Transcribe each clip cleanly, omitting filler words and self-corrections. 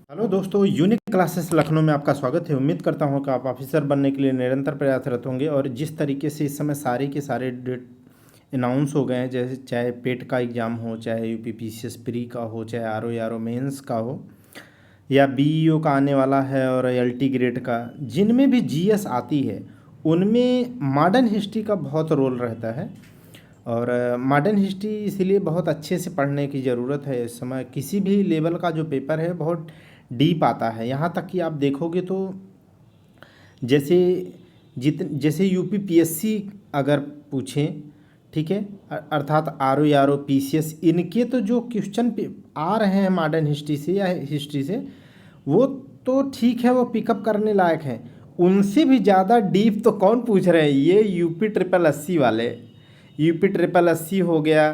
Hello दोस्तों, unique classes Lucknow में आपका स्वागत है। उम्मीद करता हूं कि आप ऑफिसर बनने के लिए निरंतर प्रयासरत होंगे। और जिस तरीके से इस समय सारे के सारे डेट अनाउंस हो गए हैं, जैसे चाहे पेट का एग्ज़ाम हो, चाहे यूपीपीसीएस प्री का हो, चाहे आरओ मेंस का हो, या बीईओ का आने वाला है, और एलटी ग्रेड का, जिनमें भी जीएस आती है उनमें मॉडर्न हिस्ट्री का बहुत रोल रहता है। और मॉडर्न हिस्ट्री इसीलिए बहुत अच्छे से पढ़ने की ज़रूरत है। इस समय किसी भी लेवल का जो पेपर है बहुत डीप आता है। यहाँ तक कि आप देखोगे तो जैसे जैसे यूपी पीएससी अगर पूछें, ठीक है, अर्थात आरओ पीसीएस, इनके तो जो क्वेश्चन आ रहे हैं मॉडर्न हिस्ट्री से या हिस्ट्री से, वो तो ठीक है, वो पिकअप करने लायक हैं। उनसे भी ज़्यादा डीप तो कौन पूछ रहे हैं? ये यूपी ट्रिपल अस्सी वाले, यूपी ट्रिपल अस्सी हो गया,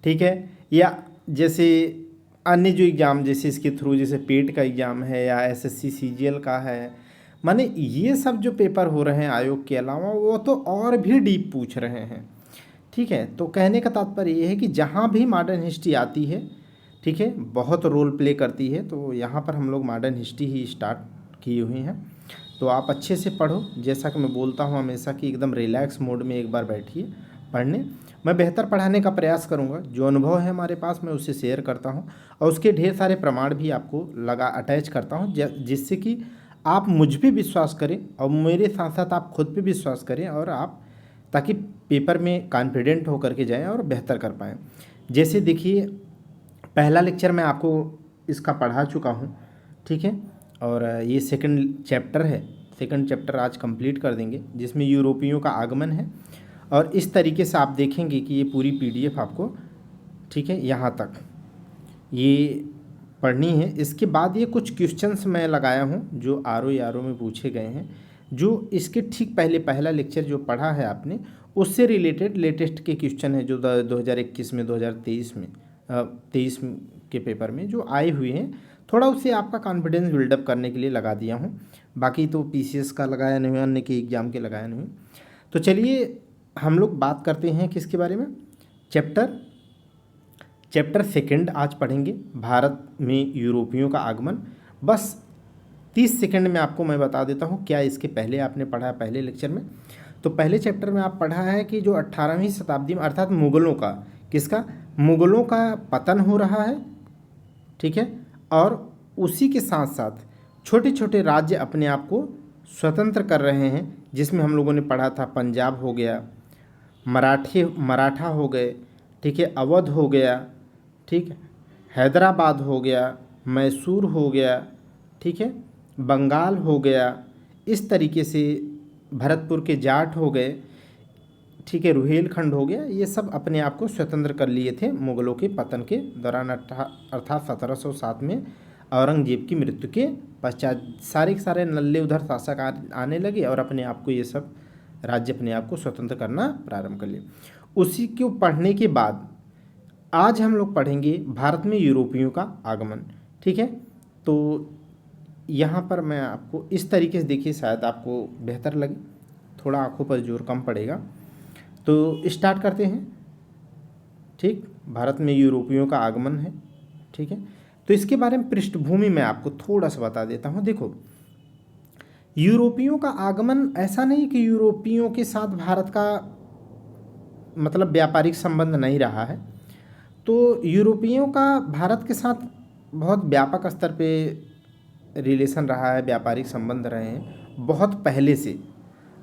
ठीक है, या जैसे अन्य जो एग्ज़ाम जैसे इसके थ्रू, जैसे पेट का एग्ज़ाम है या एसएससी सीजीएल का है, माने ये सब जो पेपर हो रहे हैं आयोग के अलावा, वो तो और भी डीप पूछ रहे हैं। ठीक है, तो कहने का तात्पर्य ये है कि जहाँ भी मॉडर्न हिस्ट्री आती है, ठीक है, बहुत रोल प्ले करती है। तो यहाँ पर हम लोग मॉडर्न हिस्ट्री ही स्टार्ट किए हुए हैं। तो आप अच्छे से पढ़ो, जैसा कि मैं बोलता हूँ हमेशा कि एकदम रिलैक्स मोड में एक बार बैठिए पढ़ने। मैं बेहतर पढ़ाने का प्रयास करूँगा। जो अनुभव है हमारे पास मैं उससे शेयर करता हूँ, और उसके ढेर सारे प्रमाण भी आपको अटैच करता हूँ, जिससे कि आप मुझ पे विश्वास करें और मेरे साथ साथ आप खुद पे विश्वास करें, और आप ताकि पेपर में कॉन्फिडेंट होकर के जाएं और बेहतर कर पाएँ। जैसे देखिए, पहला लेक्चर मैं आपको इसका पढ़ा चुका हूँ, ठीक है, और ये सेकंड चैप्टर है। सेकंड चैप्टर आज कंप्लीट कर देंगे, जिसमें यूरोपियों का आगमन है। और इस तरीके से आप देखेंगे कि ये पूरी पीडीएफ आपको, ठीक है, यहाँ तक ये पढ़नी है। इसके बाद ये कुछ क्वेश्चंस मैं लगाया हूँ जो आरओ में पूछे गए हैं, जो इसके ठीक पहले पहला लेक्चर जो पढ़ा है आपने, उससे रिलेटेड लेटेस्ट के क्वेश्चन है जो 2021 में, 2023 में, 23 के पेपर में जो आए हुए हैं। थोड़ा उससे आपका कॉन्फिडेंस बिल्डअप करने के लिए लगा दिया हूँ। बाकी तो पीसीएस का लगाया नहीं, अन्य के एग्ज़ाम के लगाया नहीं। तो चलिए हम लोग बात करते हैं किसके बारे में। चैप्टर सेकंड आज पढ़ेंगे, भारत में यूरोपियों का आगमन। बस 30 सेकंड में आपको मैं बता देता हूँ क्या इसके पहले आपने पढ़ा है पहले लेक्चर में। तो पहले चैप्टर में आप पढ़ा है कि जो 18वीं शताब्दी में, अर्थात मुग़लों का, किसका, मुग़लों का पतन हो रहा है, ठीक है, और उसी के साथ साथ छोटे छोटे राज्य अपने आप को स्वतंत्र कर रहे हैं, जिसमें हम लोगों ने पढ़ा था पंजाब हो गया, मराठा हो गए, ठीक है, अवध हो गया, ठीक है, हैदराबाद हो गया, मैसूर हो गया, ठीक है, बंगाल हो गया, इस तरीके से भरतपुर के जाट हो गए, ठीक है, रुहेलखंड हो गया। ये सब अपने आप को स्वतंत्र कर लिए थे मुग़लों के पतन के दौरान, अर्थात 1707 में औरंगजेब की मृत्यु के पश्चात सारे के सारे नल्ले उधर शासक आने लगे, और अपने आप को ये सब राज्य अपने आप को स्वतंत्र करना प्रारंभ कर लिए। उसी को पढ़ने के बाद आज हम लोग पढ़ेंगे भारत में यूरोपियों का आगमन, ठीक है। तो यहाँ पर मैं आपको इस तरीके से, देखिए शायद आपको बेहतर लगे, थोड़ा आंखों पर जोर कम पड़ेगा। तो स्टार्ट करते हैं, ठीक। भारत में यूरोपियों का आगमन है, ठीक है। तो इसके बारे में पृष्ठभूमि मैं आपको थोड़ा सा बता देता हूँ। देखो, यूरोपियों का आगमन ऐसा नहीं कि यूरोपियों के साथ भारत का मतलब व्यापारिक संबंध नहीं रहा है। तो यूरोपियों का भारत के साथ बहुत व्यापक स्तर पे रिलेशन रहा है, व्यापारिक संबंध रहे हैं बहुत पहले से,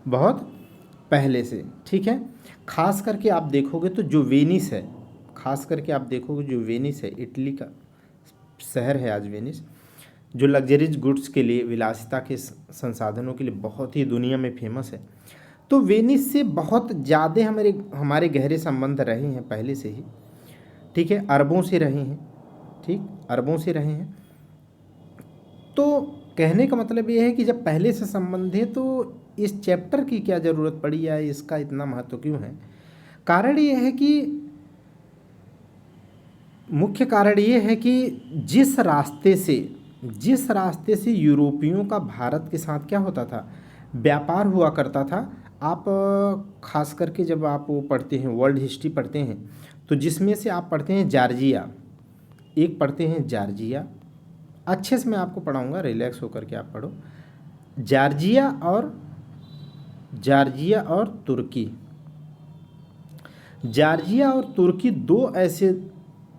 बहुत पहले से, ठीक है। खास करके आप देखोगे तो जो वेनिस है, खास करके आप देखोगे जो वेनिस है, इटली का शहर है आज वेनिस, जो लग्जरीज गुड्स के लिए, विलासिता के संसाधनों के लिए बहुत ही दुनिया में फेमस है। तो वेनिस से बहुत ज़्यादा हमारे गहरे संबंध रहे हैं पहले से ही, ठीक है, अरबों से रहे हैं, ठीक, अरबों से रहे हैं। तो कहने का मतलब ये है कि जब पहले से संबंध है तो इस चैप्टर की क्या ज़रूरत पड़ी या इसका इतना महत्व क्यों है? कारण ये है कि, मुख्य कारण ये है कि जिस रास्ते से यूरोपियों का भारत के साथ क्या होता था, व्यापार हुआ करता था। आप खास करके जब आप वो पढ़ते हैं, वर्ल्ड हिस्ट्री पढ़ते हैं, तो जिसमें से आप पढ़ते हैं जॉर्जिया, एक पढ़ते हैं जॉर्जिया, अच्छे से मैं आपको पढ़ाऊँगा, रिलैक्स होकर के आप पढ़ो। जॉर्जिया और तुर्की। जॉर्जिया और तुर्की दो ऐसे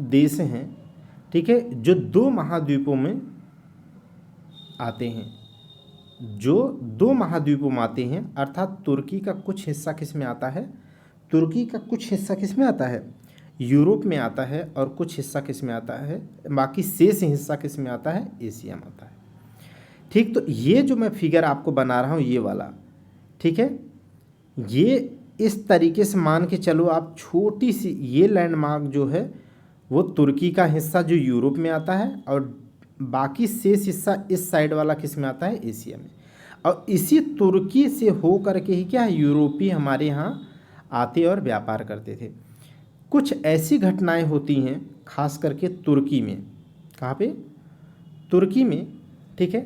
देश हैं, ठीक है, जो दो महाद्वीपों में आते हैं, जो दो महाद्वीपों में आते हैं। अर्थात तुर्की का कुछ हिस्सा किस में आता है, तुर्की का कुछ हिस्सा किस में आता है, यूरोप में आता है, और कुछ हिस्सा किस में आता है, बाकी शेष हिस्सा किस में आता है, एशिया में आता है। ठीक, तो ये जो मैं फिगर आपको बना रहा हूँ ये वाला, ठीक है, ये इस तरीके से मान के चलो आप, छोटी सी ये लैंडमार्क जो है वो तुर्की का हिस्सा जो यूरोप में आता है, और बाकी शेष हिस्सा इस साइड वाला किस में आता है, एशिया में। और इसी तुर्की से हो करके ही क्या है, यूरोपीय हमारे यहाँ आते और व्यापार करते थे। कुछ ऐसी घटनाएं होती हैं खास करके तुर्की में। कहाँ पे, तुर्की में, ठीक है,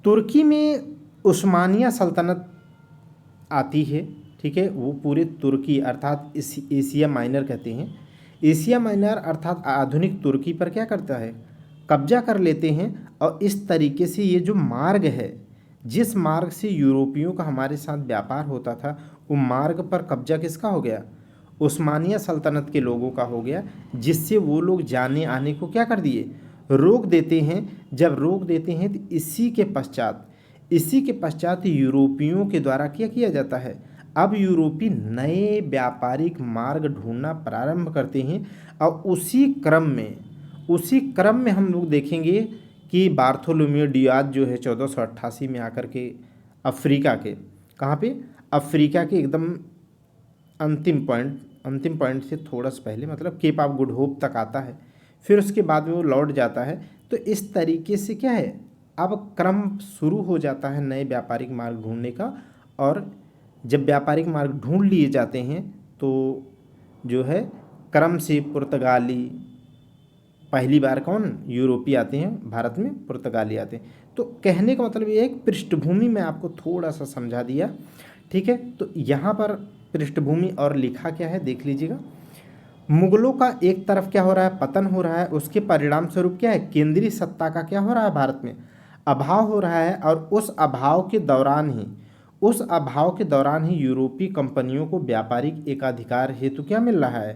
तुर्की में उस्मानिया सल्तनत आती है, ठीक है, वो पूरे तुर्की अर्थात इस एशिया माइनर कहते हैं, एशिया माइनर अर्थात आधुनिक तुर्की पर क्या करता है, कब्जा कर लेते हैं। और इस तरीके से ये जो मार्ग है, जिस मार्ग से यूरोपियों का हमारे साथ व्यापार होता था, वो मार्ग पर कब्जा किसका हो गया, उस्मानिया सल्तनत के लोगों का हो गया, जिससे वो लोग जाने आने को क्या कर दिए, रोक देते हैं। जब रोक देते हैं तो इसी के पश्चात यूरोपियों के द्वारा क्या किया जाता है, अब यूरोपी नए व्यापारिक मार्ग ढूंढना प्रारंभ करते हैं। और उसी क्रम में हम लोग देखेंगे कि बार्थोलोम्यू डियाज जो है 1488 में आकर के अफ्रीका के, कहाँ पे, अफ्रीका के एकदम अंतिम पॉइंट से थोड़ा सा पहले, मतलब केप ऑफ गुड होप तक आता है, फिर उसके बाद में वो लौट जाता है। तो इस तरीके से क्या है, अब क्रम शुरू हो जाता है नए व्यापारिक मार्ग ढूंढने का। और जब व्यापारिक मार्ग ढूंढ लिए जाते हैं तो जो है क्रम से पुर्तगाली, पहली बार कौन, यूरोपीय आते हैं भारत में, पुर्तगाली आते हैं। तो कहने का मतलब ये है, एक पृष्ठभूमि में आपको थोड़ा सा समझा दिया, ठीक है। तो यहाँ पर पृष्ठभूमि और लिखा क्या है देख लीजिएगा। मुगलों का एक तरफ क्या हो रहा है, पतन हो रहा है, उसके परिणाम स्वरूप क्या है, केंद्रीय सत्ता का क्या हो रहा है, भारत में अभाव हो रहा है। और उस अभाव के दौरान ही यूरोपीय कंपनियों को व्यापारिक एकाधिकार हेतु क्या मिल रहा है,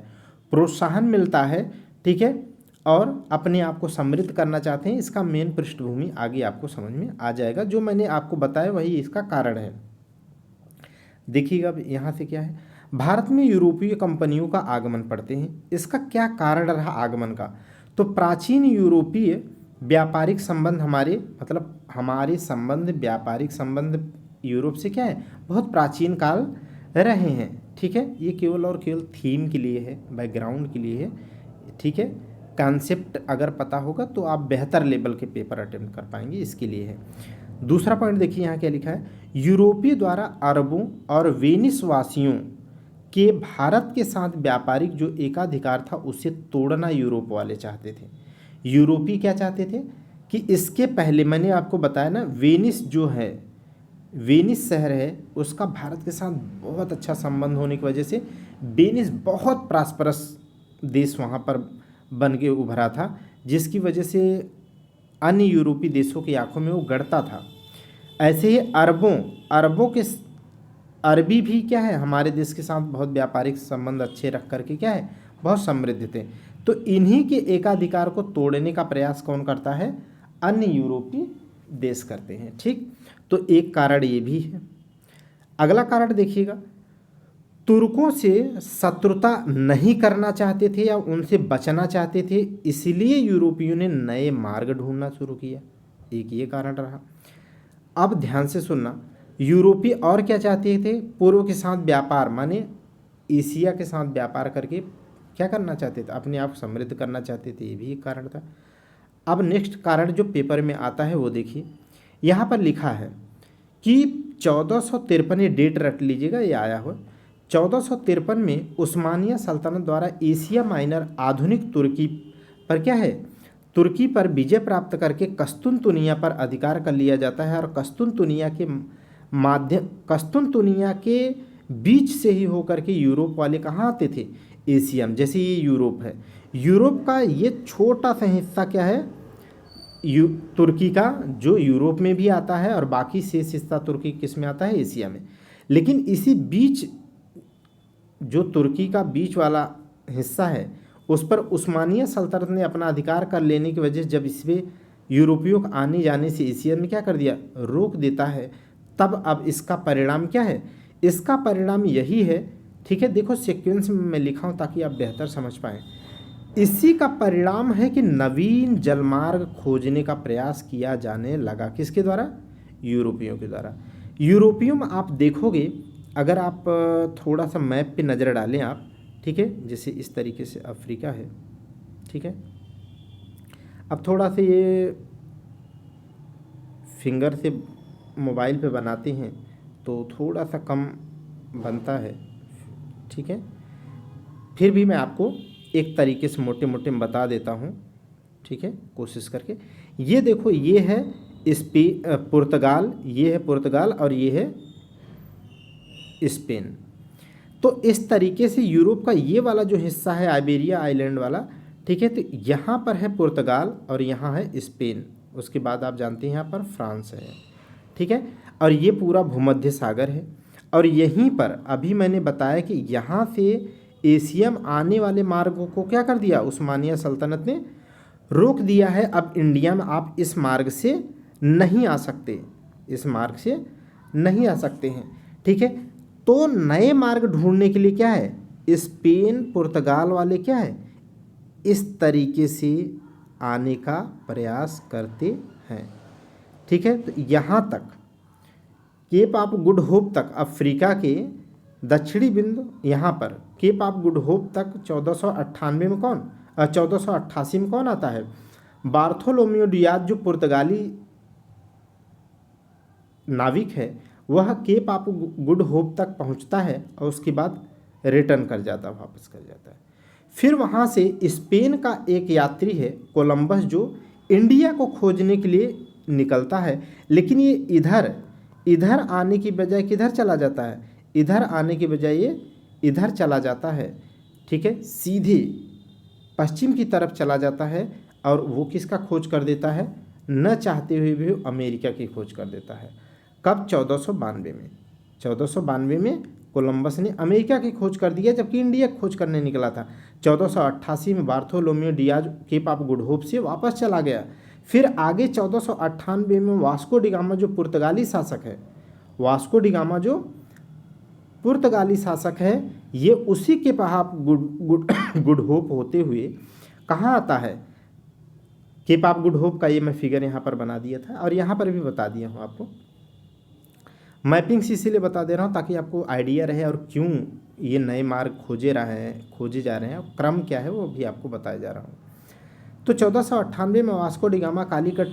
प्रोत्साहन मिलता है, ठीक है, और अपने आप को समृद्ध करना चाहते हैं। इसका मेन पृष्ठभूमि आगे आपको समझ में आ जाएगा, जो मैंने आपको बताया वही इसका कारण है। देखिएगा अब यहाँ से क्या है, भारत में यूरोपीय कंपनियों का आगमन पढ़ते हैं। इसका क्या कारण रहा आगमन का, तो प्राचीन यूरोपीय व्यापारिक संबंध हमारे व्यापारिक संबंध यूरोप से क्या है, बहुत प्राचीन काल रहे हैं, ठीक है। ये केवल और केवल थीम के लिए है, बैकग्राउंड के लिए है, ठीक है। कॉन्सेप्ट अगर पता होगा तो आप बेहतर लेवल के पेपर अटेम्प्ट कर पाएंगे, इसके लिए है। दूसरा पॉइंट देखिए यहाँ क्या लिखा है, यूरोपीय द्वारा अरबों और वेनिस वासियों के भारत के साथ व्यापारिक जो एकाधिकार था उसे तोड़ना यूरोप वाले चाहते थे। यूरोपी क्या चाहते थे कि इसके पहले मैंने आपको बताया ना, वेनिस शहर है, उसका भारत के साथ बहुत अच्छा संबंध होने की वजह से वेनिस बहुत प्रॉस्परस देश वहाँ पर बन के उभरा था, जिसकी वजह से अन्य यूरोपीय देशों की आंखों में वो गड़ता था। ऐसे ही अरबी भी क्या है, हमारे देश के साथ बहुत व्यापारिक संबंध अच्छे रख करके क्या है, बहुत समृद्ध थे। तो इन्हीं के एकाधिकार को तोड़ने का प्रयास कौन करता है, अन्य यूरोपीय देश करते हैं, ठीक। तो एक कारण ये भी है। अगला कारण देखिएगा, तुर्कों से शत्रुता नहीं करना चाहते थे या उनसे बचना चाहते थे, इसलिए यूरोपियों ने नए मार्ग ढूंढना शुरू किया, एक ये कारण रहा। अब ध्यान से सुनना, यूरोपीय और क्या चाहते थे, पूर्व के साथ व्यापार, माने एशिया के साथ व्यापार करके क्या करना चाहते थे, अपने आप समृद्ध करना चाहते थे, ये भी एक कारण था। अब नेक्स्ट कारण जो पेपर में आता है वो देखिए, यहाँ पर लिखा है कि 1453, ये डेट रट लीजिएगा, ये आया हो 1453 में उस्मानिया सल्तनत द्वारा एशिया माइनर आधुनिक तुर्की पर क्या है, तुर्की पर विजय प्राप्त करके कस्तुनतुनिया पर अधिकार कर लिया जाता है। और कस्तुनतुनिया के बीच से ही होकर के यूरोप वाले कहाँ आते थे, एशिया में। जैसे ये यूरोप है, यूरोप का ये छोटा सा हिस्सा क्या है, तुर्की का जो यूरोप में भी आता है और बाकी शेष हिस्सा तुर्की किस में आता है, एशिया में। लेकिन इसी बीच जो तुर्की का बीच वाला हिस्सा है उस पर उस्मानिया सल्तनत ने अपना अधिकार कर लेने की वजह से जब इसमें यूरोपियों को आने जाने से एशिया में क्या कर दिया, रोक देता है, तब अब इसका परिणाम क्या है, इसका परिणाम यही है, ठीक है। देखो सीक्वेंस में मैं लिखा हूँ ताकि आप बेहतर समझ पाएँ। इसी का परिणाम है कि नवीन जलमार्ग खोजने का प्रयास किया जाने लगा, किसके द्वारा, यूरोपियों के द्वारा। यूरोपियों में आप देखोगे, अगर आप थोड़ा सा मैप पे नज़र डालें आप, ठीक है, जैसे इस तरीके से अफ्रीका है, ठीक है। अब थोड़ा सा ये फिंगर से मोबाइल पे बनाते हैं तो थोड़ा सा कम बनता है, ठीक है। फिर भी मैं आपको एक तरीके से मोटे मोटे बता देता हूँ, ठीक है, कोशिश करके। ये देखो, ये है पुर्तगाल, ये है पुर्तगाल और ये है स्पेन। तो इस तरीके से यूरोप का ये वाला जो हिस्सा है आइबेरिया आइलैंड वाला, ठीक है, तो यहाँ पर है पुर्तगाल और यहाँ है स्पेन, उसके बाद आप जानते हैं यहाँ पर फ्रांस है, ठीक है। और ये पूरा भूमध्य सागर है और यहीं पर अभी मैंने बताया कि यहाँ से एशिया में आने वाले मार्गों को क्या कर दिया, उस्मानिया सल्तनत ने रोक दिया है। अब इंडिया में आप इस मार्ग से नहीं आ सकते, इस मार्ग से नहीं आ सकते हैं, ठीक है। तो नए मार्ग ढूंढने के लिए क्या है, स्पेन पुर्तगाल वाले क्या है, इस तरीके से आने का प्रयास करते हैं, ठीक है। तो यहाँ तक केप ऑफ गुड होप तक, अफ्रीका के दक्षिणी बिंदु यहाँ पर केप ऑफ गुड होप तक 1498 में कौन, 1488 में कौन आता है, बार्थोलोमियो डियाज, जो पुर्तगाली नाविक है, वह केप ऑफ गुड होप तक पहुंचता है और उसके बाद रिटर्न कर जाता है, वापस कर जाता है। फिर वहाँ से स्पेन का एक यात्री है कोलंबस, जो इंडिया को खोजने के लिए निकलता है, लेकिन ये इधर आने की बजाय किधर चला जाता है, इधर आने की बजाय ये इधर चला जाता है, ठीक है, सीधे पश्चिम की तरफ चला जाता है। और वो किसका खोज कर देता है, न चाहते हुए भी अमेरिका की खोज कर देता है। कब, 1492 में। 1492 में कोलंबस ने अमेरिका की खोज कर दिया, जबकि इंडिया की खोज करने निकला था। 1488 में Bartolomeu Dias Cape of Good Hope से वापस चला गया। फिर आगे 1498 में वास्को डी गामा, जो पुर्तगाली शासक है, वास्को डी गामा जो पुर्तगाली शासक है, ये उसी के पहाड़ गुड होप होते हुए कहाँ आता है, केप ऑफ गुड होप का ये मैं फिगर यहाँ पर बना दिया था और यहाँ पर भी बता दिया हूँ आपको। मैपिंग से इसीलिए बता दे रहा हूँ ताकि आपको आइडिया रहे और क्यों ये नए मार्ग खोजे जा रहे हैं और क्रम क्या है वो भी आपको बताया जा रहा हूँ। तो 1498 में Vasco D gamma Calicut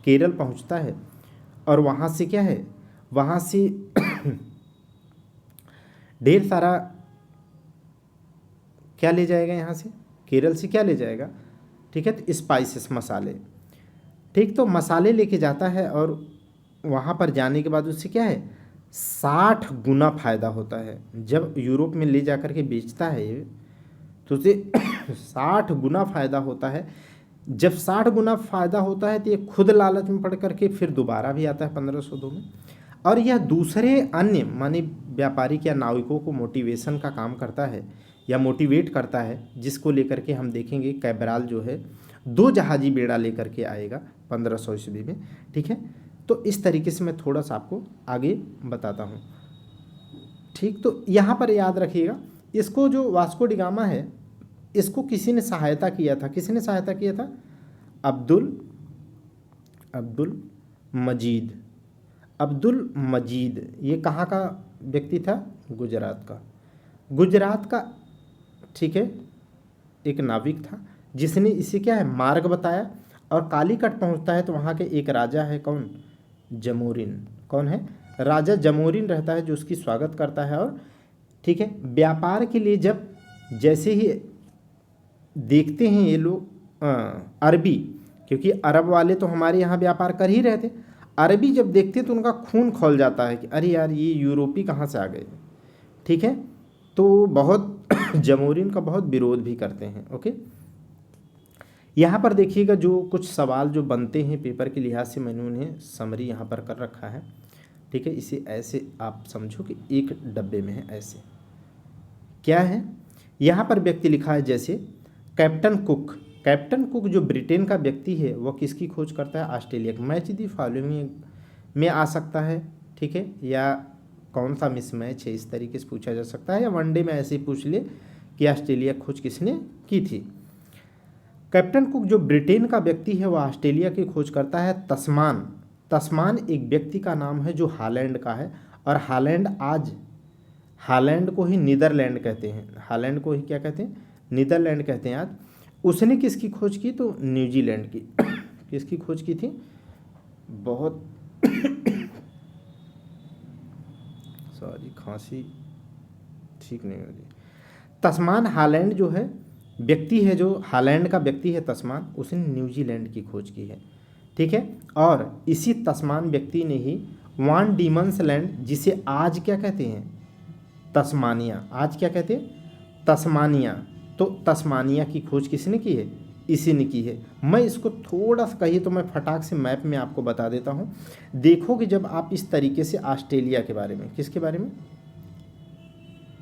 Kerala पहुँचता है और वहाँ से क्या है, वहाँ से ढेर सारा क्या ले जाएगा, यहाँ से केरल से क्या ले जाएगा, ठीक है, तो स्पाइसेस, मसाले, ठीक। तो मसाले लेके जाता है और वहाँ पर जाने के बाद उससे क्या है, 60 गुना फ़ायदा होता है। जब यूरोप में ले जा कर के बेचता है ये, तो उसे 60 गुना फ़ायदा होता है। जब 60 गुना फ़ायदा होता है तो ये खुद लालच में पड़ करके फिर दोबारा भी आता है 1502 में। और यह दूसरे अन्य माने व्यापारिक या नाविकों को मोटिवेशन का काम करता है या मोटिवेट करता है, जिसको लेकर के हम देखेंगे कैबराल जो है 2 जहाजी बेड़ा लेकर के आएगा 1500 ईस्वी में, ठीक है। तो इस तरीके से मैं थोड़ा सा आपको आगे बताता हूँ, ठीक। तो यहाँ पर याद रखिएगा, इसको जो वास्को डी गामा है, इसको किसी ने सहायता किया था, किसी ने सहायता किया था, अब्दुल मजीद। ये कहाँ का व्यक्ति था, गुजरात का, ठीक है, एक नाविक था जिसने इसे क्या है, मार्ग बताया। और कालीकट पहुँचता है तो वहाँ के एक राजा है, कौन, जमोरिन। कौन है, राजा जमोरिन रहता है जो उसकी स्वागत करता है। और ठीक है, व्यापार के लिए जब जैसे ही देखते हैं ये लोग अरबी, क्योंकि अरब वाले तो हमारे यहाँ व्यापार कर ही रहे थे, अरबी जब देखते हैं तो उनका खून खौल जाता है कि अरे यार ये यूरोपी कहाँ से आ गए, ठीक है। तो बहुत जमोरिन का बहुत विरोध भी करते हैं। ओके, यहाँ पर देखिएगा जो कुछ सवाल जो बनते हैं पेपर के लिहाज से मैंने उन्हें समरी यहाँ पर कर रखा है, ठीक है। इसे ऐसे आप समझो कि एक डब्बे में है। ऐसे क्या है, यहाँ पर व्यक्ति लिखा है जैसे कैप्टन कुक। कैप्टन कुक जो ब्रिटेन का व्यक्ति है वह किसकी खोज करता है? ऑस्ट्रेलिया की। मैच दी फॉलोइंग में आ सकता है, ठीक है, या कौन सा मिस मैच है, इस तरीके से पूछा जा सकता है, या वनडे में ऐसे ही पूछ ले कि ऑस्ट्रेलिया खोज किसने की थी। कैप्टन कुक जो ब्रिटेन का व्यक्ति है वह ऑस्ट्रेलिया की खोज करता है। तस्मान, तस्मान एक व्यक्ति का नाम है जो हालैंड का है, और हालैंड आज हालैंड को ही नीदरलैंड कहते हैं। हालैंड को ही क्या कहते हैं? नीदरलैंड कहते हैं आज। उसने किसकी खोज की? तो न्यूजीलैंड की। किसकी खोज की थी? बहुत सॉरी, खांसी ठीक नहीं हो रही। तस्मान हालैंड जो है व्यक्ति है, जो हालैंड का व्यक्ति है तस्मान, उसने न्यूजीलैंड की खोज की है, ठीक है। और इसी तस्मान व्यक्ति ने ही वान डीमंस लैंड, जिसे आज क्या कहते हैं? तस्मानिया। आज क्या कहते हैं? तस्मानिया। तो तस्मानिया की खोज किसने की है? इसी ने की है। मैं इसको थोड़ा सा कहिए तो मैं फटाक से मैप में आपको बता देता हूँ। देखोगे जब आप इस तरीके से ऑस्ट्रेलिया के बारे में, किसके बारे में,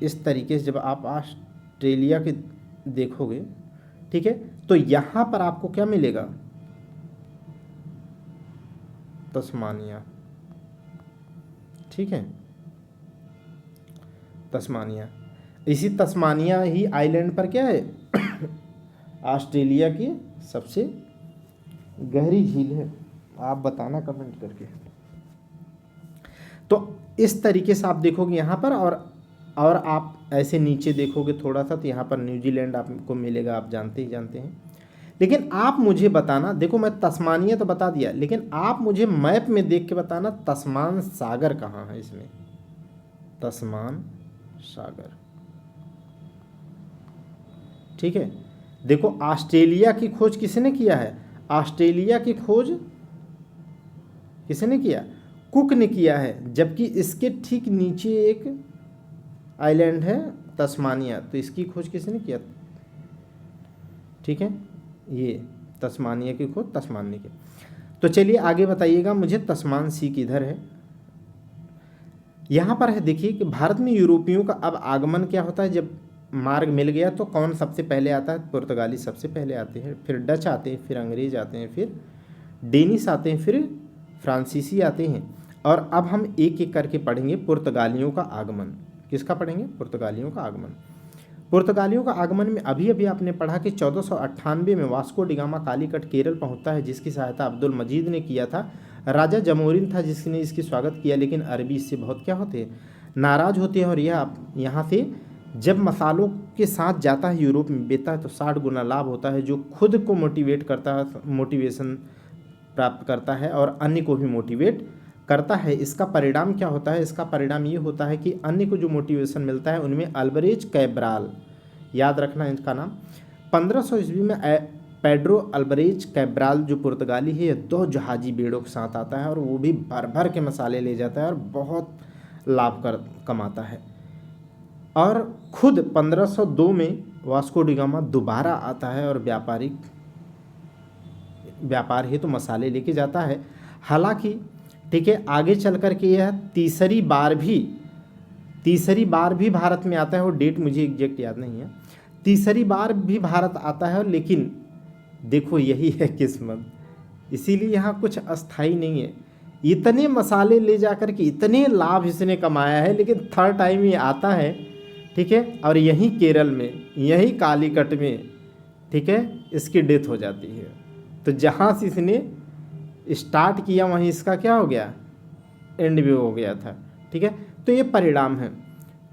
इस तरीके से जब आप ऑस्ट्रेलिया के देखोगे, ठीक है, तो यहाँ पर आपको क्या मिलेगा? तस्मानिया, ठीक है, तस्मानिया। इसी तस्मानिया ही आइलैंड पर क्या है? ऑस्ट्रेलिया की सबसे गहरी झील है। आप बताना कमेंट करके। तो इस तरीके से आप देखोगे यहाँ पर, और आप ऐसे नीचे देखोगे थोड़ा सा तो यहाँ पर न्यूजीलैंड आपको मिलेगा, आप जानते ही जानते हैं। लेकिन आप मुझे बताना, देखो मैं तस्मानिया तो बता दिया, लेकिन आप मुझे मैप में देख के बताना तस्मान सागर कहाँ है इसमें। तस्मान सागर, ठीक है। देखो ऑस्ट्रेलिया की खोज किसने किया है? ऑस्ट्रेलिया की खोज किसने किया? कुक ने किया है। जबकि इसके ठीक नीचे एक आइलैंड है तस्मानिया, तो इसकी खोज किसने किया? ठीक है, ये तस्मानिया की खोज तस्मान ने की। तो चलिए आगे बताइएगा मुझे, तस्मान सी किधर है? यहाँ पर है, देखिए कि भारत में यूरोपियों का अब आगमन क्या होता है। जब मार्ग मिल गया तो कौन सबसे पहले आता है? पुर्तगाली सबसे पहले आते हैं, फिर डच आते हैं, फिर अंग्रेज आते हैं, फिर डेनिश आते हैं, फिर फ्रांसीसी आते हैं। और अब हम एक एक करके पढ़ेंगे पुर्तगालियों का आगमन। किसका पढ़ेंगे? पुर्तगालियों का आगमन। पुर्तगालियों का आगमन में अभी अभी आपने पढ़ा कि 1498 में वास्को डिगामा कालीकट केरल पहुंचता है, जिसकी सहायता अब्दुल मजीद ने किया था। राजा जमोरिन था जिसने इसकी स्वागत किया, लेकिन अरबी इससे बहुत क्या होते हैं? नाराज होते हैं। और यह यहाँ से जब मसालों के साथ जाता है यूरोप में बेचता है तो 60 गुना लाभ होता है, जो खुद को मोटिवेट करता है, मोटिवेशन प्राप्त करता है और अन्य को भी मोटिवेट करता है। इसका परिणाम क्या होता है? इसका परिणाम ये होता है कि अन्य को जो मोटिवेशन मिलता है उनमें अल्बरेज कैब्राल, याद रखना इसका नाम। 1500 ईस्वी में पेड्रो अल्बरेज कैब्राल जो पुर्तगाली है, 2 जहाजी बेड़ों के साथ आता है और वो भी भर भर के मसाले ले जाता है और बहुत लाभ कमाता है। और खुद 1502 में वास्को डिगामा दोबारा आता है और व्यापार हेतु मसाले लेके जाता है। हालांकि ठीक है, आगे चल कर के यह तीसरी बार भी भारत में आता है, और डेट मुझे एग्जैक्ट याद नहीं है। तीसरी बार भी भारत आता है, लेकिन देखो यही है किस्मत, इसीलिए यहाँ कुछ अस्थाई नहीं है। इतने मसाले ले जाकर के इतने लाभ इसने कमाया है, लेकिन थर्ड टाइम ये आता है, ठीक है, और यहीं केरल में, यहीं कालीकट में, ठीक है, इसकी डेथ हो जाती है। तो जहाँ से इसने स्टार्ट किया वहीं इसका क्या हो गया? एंड भी हो गया था, ठीक है। तो ये परिणाम है।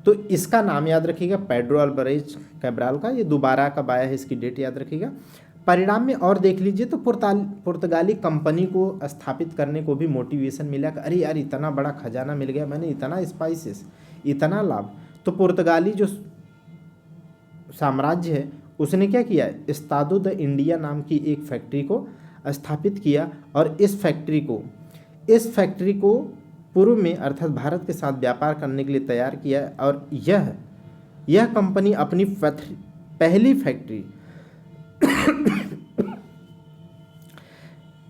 तो इसका नाम याद रखिएगा, पेड्रो अल्बरेज कैब्राल का। ये दोबारा कब आया है इसकी डेट याद रखिएगा। परिणाम में और देख लीजिए तो पुर्तगाली कंपनी को स्थापित करने को भी मोटिवेशन मिला कि अरे यार इतना बड़ा खजाना मिल गया, मैंने इतना स्पाइसेस, इतना लाभ। तो पुर्तगाली जो साम्राज्य है उसने क्या किया? एस्तादो द इंडिया नाम की एक फैक्ट्री को स्थापित किया, और इस फैक्ट्री को पूर्व में अर्थात भारत के साथ व्यापार करने के लिए तैयार किया। और यह कंपनी अपनी पहली फैक्ट्री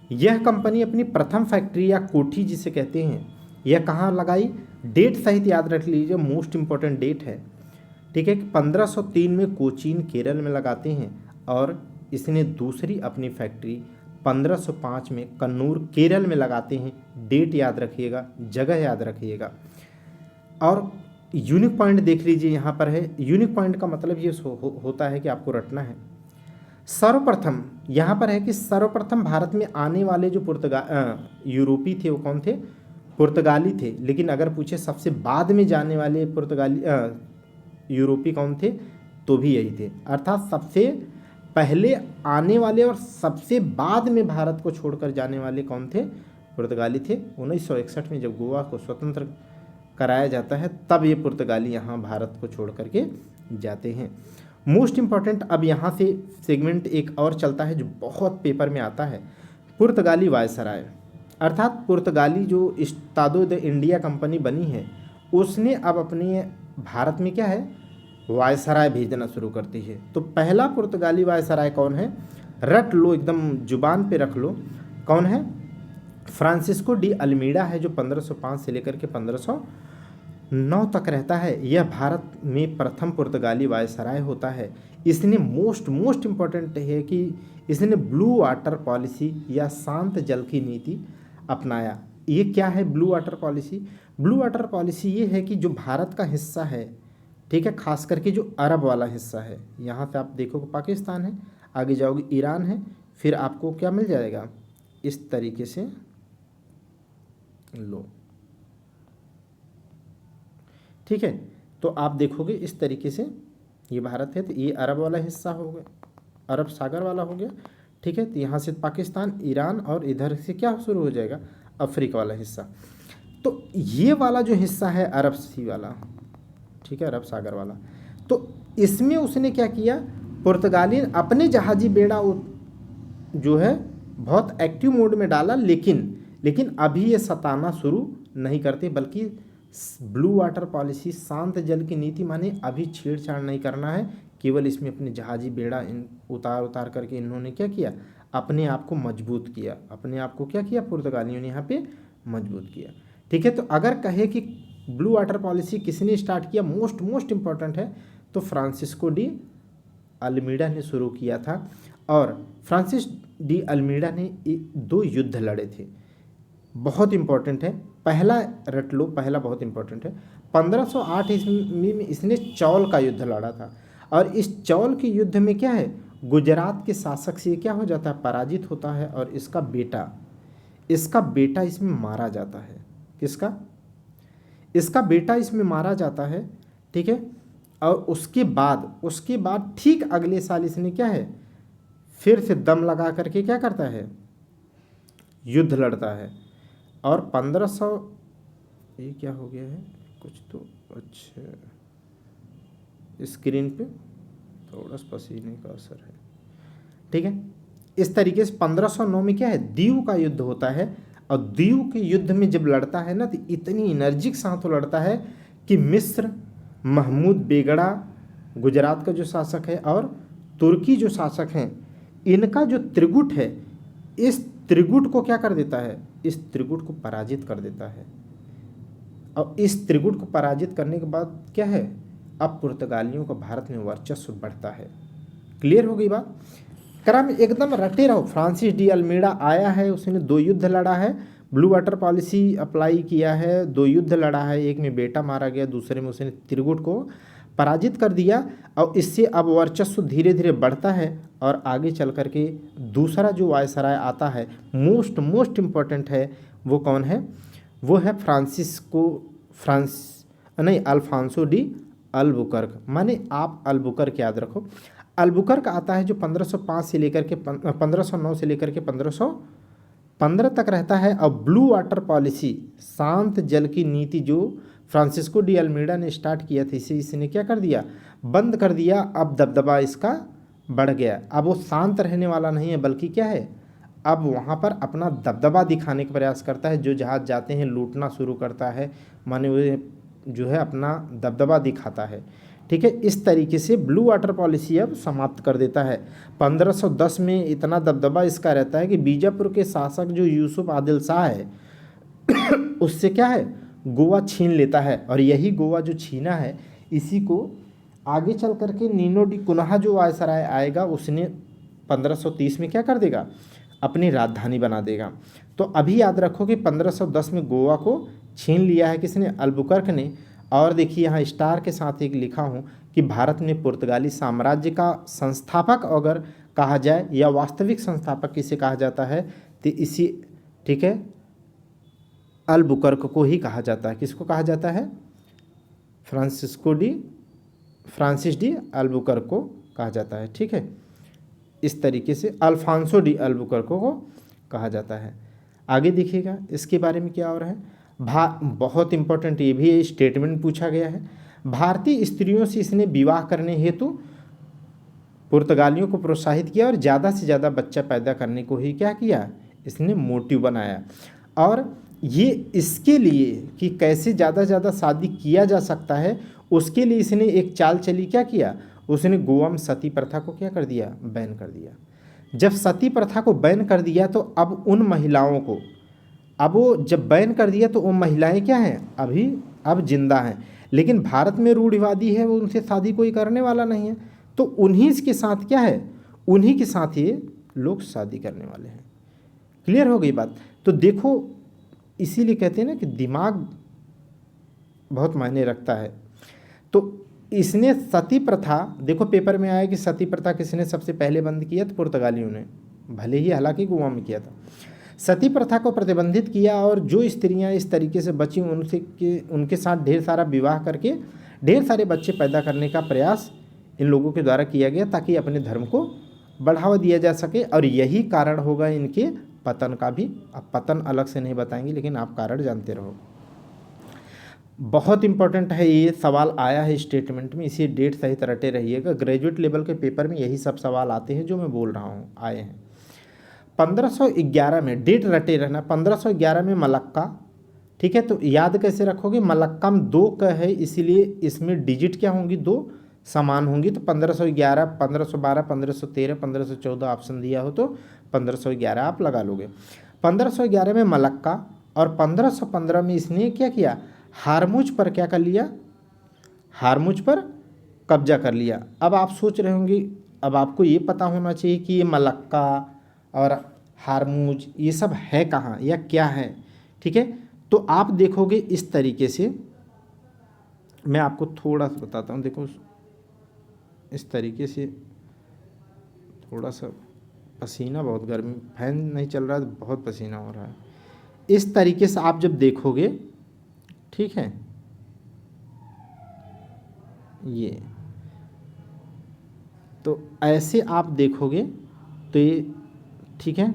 यह कंपनी अपनी प्रथम फैक्ट्री या कोठी जिसे कहते हैं यह कहाँ लगाई, डेट सहित याद रख लीजिए, मोस्ट इंपॉर्टेंट डेट है, ठीक है। 1503 में कोचीन केरल में लगाते हैं और इसने दूसरी अपनी फैक्ट्री 1505 में कन्नूर केरल में लगाते हैं। डेट याद रखिएगा, जगह याद रखिएगा। और यूनिक पॉइंट देख लीजिए, यहाँ पर है यूनिक पॉइंट का मतलब ये होता है कि आपको रटना है। सर्वप्रथम यहाँ पर है कि सर्वप्रथम भारत में आने वाले जो यूरोपी थे वो कौन थे, पुर्तगाली थे। लेकिन अगर पूछे सबसे बाद में जाने वाले पुर्तगाली यूरोपी कौन थे, तो भी यही थे। अर्थात सबसे पहले आने वाले और सबसे बाद में भारत को छोड़कर जाने वाले कौन थे, पुर्तगाली थे। 1961 में जब गोवा को स्वतंत्र कराया जाता है तब ये पुर्तगाली यहाँ भारत को छोड़ करके जाते हैं। मोस्ट इम्पॉर्टेंट, अब यहाँ से सेगमेंट एक और चलता है जो बहुत पेपर में आता है, पुर्तगाली वायसराय। अर्थात पुर्तगाली जो इस्तादो द इंडिया कंपनी बनी है उसने अब अपने भारत में क्या है, वायसराय भेजना शुरू करती है। तो पहला पुर्तगाली वायसराय कौन है, रट लो, एकदम जुबान पे रख लो, कौन है, फ्रांसिस्को डी अल्मीडा है, जो 1505 से लेकर के 1509 तक रहता है। यह भारत में प्रथम पुर्तगाली वायसराय होता है। इसने मोस्ट इम्पॉर्टेंट है कि इसने ब्लू वाटर पॉलिसी या शांत जल की नीति अपनाया। ये क्या है blue water policy? Blue water policy ये है कि जो भारत का हिस्सा है, ठीक है, खास करके जो अरब वाला हिस्सा है, यहाँ से आप देखोगे पाकिस्तान है, आगे जाओगे ईरान है, फिर आपको क्या मिल जाएगा, इस तरीके से लो, ठीक है। तो आप देखोगे इस तरीके से ये भारत है, तो ये अरब वाला हिस्सा हो गया, अरब सागर वाला हो गया, ठीक है। तो यहाँ से पाकिस्तान, ईरान और इधर से क्या शुरू हो जाएगा, अफ्रीका वाला हिस्सा। तो ये वाला जो हिस्सा है अरब सी वाला, ठीक है, अरब सागर वाला, तो इसमें उसने क्या किया, पुर्तगाली अपने जहाजी बेड़ा जो है बहुत एक्टिव मोड में डाला, लेकिन अभी ये सताना शुरू नहीं करते, बल्कि ब्लू वाटर पॉलिसी, शांत जल की नीति, माने अभी छेड़छाड़ नहीं करना है, केवल इसमें अपने जहाजी बेड़ा उतार करके इन्होंने क्या किया, अपने आप को मजबूत किया, अपने आप को क्या किया, पुर्तगालियों ने यहाँ पे मजबूत किया, ठीक है। तो अगर कहे कि ब्लू वाटर पॉलिसी किसने स्टार्ट किया, मोस्ट इम्पॉर्टेंट है, तो फ्रांसिस्को डी अल्मीडा ने शुरू किया था। और फ्रांसिस डी अल्मीडा ने 2 युद्ध लड़े थे, बहुत इंपॉर्टेंट है। पहला रट लो, पहला बहुत इंपॉर्टेंट है, 1508 ईस्वी में इसने चौल का युद्ध लड़ा था। और इस चौल के युद्ध में क्या है, गुजरात के शासक से क्या हो जाता है, पराजित होता है, और इसका बेटा इसमें मारा जाता है। किसका? इसका बेटा इसमें मारा जाता है, ठीक है। और उसके बाद ठीक अगले साल इसने क्या है, फिर से दम लगा करके क्या करता है, युद्ध लड़ता है। और 1500, ये क्या हो गया है कुछ तो, अच्छा स्क्रीन पे थोड़ा पसीने का असर है, ठीक है। इस तरीके से 1509 में क्या है, दीव का युद्ध होता है। और दीव के युद्ध में जब लड़ता है ना, तो इतनी एनर्जिक साथ वो लड़ता है कि मिस्र, महमूद बेगड़ा गुजरात का जो शासक है, और तुर्की जो शासक हैं, इनका जो त्रिगुट है, इस त्रिगुट को क्या कर देता है, इस त्रिगुट को पराजित कर देता है। और इस त्रिगुट को पराजित करने के बाद क्या है, अब पुर्तगालियों का भारत में वर्चस्व बढ़ता है। क्लियर हो गई बात? क्रम एकदम रटे रहो। फ्रांसिस डी अल्मीडा आया है, उसने 2 युद्ध लड़ा है, ब्लू वाटर पॉलिसी अप्लाई किया है, 2 युद्ध लड़ा है, एक में बेटा मारा गया, दूसरे में उसने त्रिगुट को पराजित कर दिया। और इससे अब वर्चस्व धीरे धीरे बढ़ता है। और आगे चल करके दूसरा जो वायसराय आता है, मोस्ट इम्पॉर्टेंट है, वो कौन है, वो है अल्फांसो डी अल्बुकर्क। माने आप अल्बुकर्क याद रखो। अल्बुकर्क आता है जो 1505 से लेकर के 1509 से लेकर के 1515 तक रहता है। और ब्लू वाटर पॉलिसी, शांत जल की नीति, जो फ्रांसिस्को डी अल्मीडा ने स्टार्ट किया था, इसे इसने क्या कर दिया, बंद कर दिया। अब दबदबा इसका बढ़ गया। अब वो शांत रहने वाला नहीं है, बल्कि क्या है, अब वहाँ पर अपना दबदबा दिखाने का प्रयास करता है। जो जहाज जाते हैं लूटना शुरू करता है, माने वो जो है अपना दबदबा दिखाता है, ठीक है। इस तरीके से ब्लू वाटर पॉलिसी अब समाप्त कर देता है। 1510 में इतना दबदबा इसका रहता है कि बीजापुर के शासक जो यूसुफ आदिल शाह है उससे क्या है, गोवा छीन लेता है। और यही गोवा जो छीना है इसी को आगे चल करके नीनो डी कुन्हा जो वायसराय आएगा उसने 1530 में क्या कर देगा, अपनी राजधानी बना देगा। तो अभी याद रखो कि 1510 में गोवा को छीन लिया है किसने, अल्बुकर्क ने। और देखिए यहाँ स्टार के साथ एक लिखा हूँ कि भारत में पुर्तगाली साम्राज्य का संस्थापक अगर कहा जाए या वास्तविक संस्थापक किसे कहा जाता है तो इसी, ठीक है, अल्बुकर्क को ही कहा जाता है। किसको कहा जाता है, फ्रांसिस डी अल्बुकर्क को कहा जाता है। ठीक है, इस तरीके से अल्फांसो डी अल्बुकर्क को कहा जाता है। आगे देखिएगा इसके बारे में क्या हो रहा है। बहुत इंपॉर्टेंट ये भी स्टेटमेंट पूछा गया है। भारतीय स्त्रियों से इसने विवाह करने हेतु पुर्तगालियों को प्रोत्साहित किया और ज़्यादा से ज़्यादा बच्चा पैदा करने को ही क्या किया, इसने मोटिव बनाया। और ये इसके लिए कि कैसे ज़्यादा से ज़्यादा शादी किया जा सकता है उसके लिए इसने एक चाल चली, क्या किया, उसने गोवा में सती प्रथा को क्या कर दिया, बैन कर दिया। जब सती प्रथा को बैन कर दिया तो अब उन महिलाओं को, अब वो जब बैन कर दिया तो वो महिलाएं क्या हैं, अभी अब जिंदा हैं, लेकिन भारत में रूढ़िवादी है, वो उनसे शादी कोई करने वाला नहीं है। तो उन्हीं के साथ क्या है, उन्हीं के साथ ये लोग शादी करने वाले हैं। क्लियर हो गई बात। तो देखो इसीलिए कहते हैं ना कि दिमाग बहुत मायने रखता है। तो इसने सती प्रथा, देखो पेपर में आया कि सती प्रथा किसने सबसे पहले बंद किया, तो पुर्तगालियों ने, भले ही हालांकि गोवा में किया था। सती प्रथा को प्रतिबंधित किया और जो स्त्रियां इस तरीके से बची उनके साथ ढेर सारा विवाह करके ढेर सारे बच्चे पैदा करने का प्रयास इन लोगों के द्वारा किया गया ताकि अपने धर्म को बढ़ावा दिया जा सके। और यही कारण होगा इनके पतन का भी। अब पतन अलग से नहीं बताएंगे, लेकिन आप कारण जानते रहो। बहुत इंपॉर्टेंट है, ये सवाल आया है स्टेटमेंट में, इसी डेट सहित रटे रहिएगा। ग्रेजुएट लेवल के पेपर में यही सब सवाल आते हैं जो मैं बोल रहा हूँ, आए हैं। 1511 में, डेट रटे रहना, 1511 में मलक्का, ठीक है। तो याद कैसे रखोगे, मलक्का में 2 का है इसीलिए इसमें डिजिट क्या होंगी, 2 समान होंगी। तो 1511, 1512, 1513, 1514 ऑप्शन दिया हो तो 1511 आप लगा लोगे। 1511 में मलक्का और 1515 में इसने क्या किया, हारमुज पर क्या कर लिया, हारमुज पर कब्जा कर लिया। अब आप सोच रहे होंगे, अब आपको ये पता होना चाहिए कि ये मलक्का और हारमुज ये सब है कहाँ या क्या है, ठीक है। तो आप देखोगे इस तरीके से, मैं आपको थोड़ा सा बताता हूँ। देखो इस तरीके से, थोड़ा सा पसीना, बहुत गर्मी, फैन नहीं चल रहा है तो बहुत पसीना हो रहा है। इस तरीके से आप जब देखोगे, ठीक है, ये तो ऐसे आप देखोगे तो ये, ठीक है,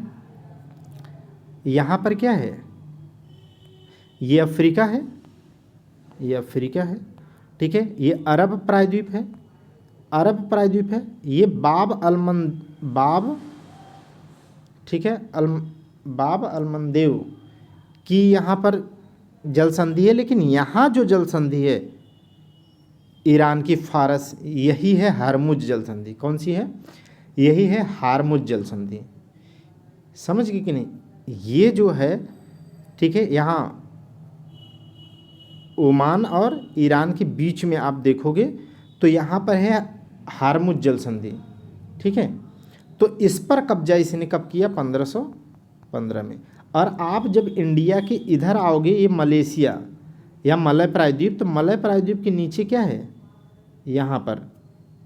यहाँ पर क्या है, ये अफ्रीका है, ये अफ्रीका है, ठीक है। ये अरब प्रायद्वीप है, अरब प्रायद्वीप है। ये बाब, ठीक है, बाब अलमंदेव की यहाँ पर जल संधि है, लेकिन यहाँ जो जल संधि है ईरान की फारस, यही है हारमुज जल संधि। कौन सी है, यही है हारमुज जल संधि। समझ गए कि नहीं, ये जो है, ठीक है, यहाँ ओमान और ईरान के बीच में आप देखोगे तो यहाँ पर है हारमुज जल संधि, ठीक है। तो इस पर कब्जा इसने कब किया, 1515 में। और आप जब इंडिया के इधर आओगे, ये मलेशिया या मलय प्रायद्वीप, तो मलय प्रायद्वीप के नीचे क्या है, यहाँ पर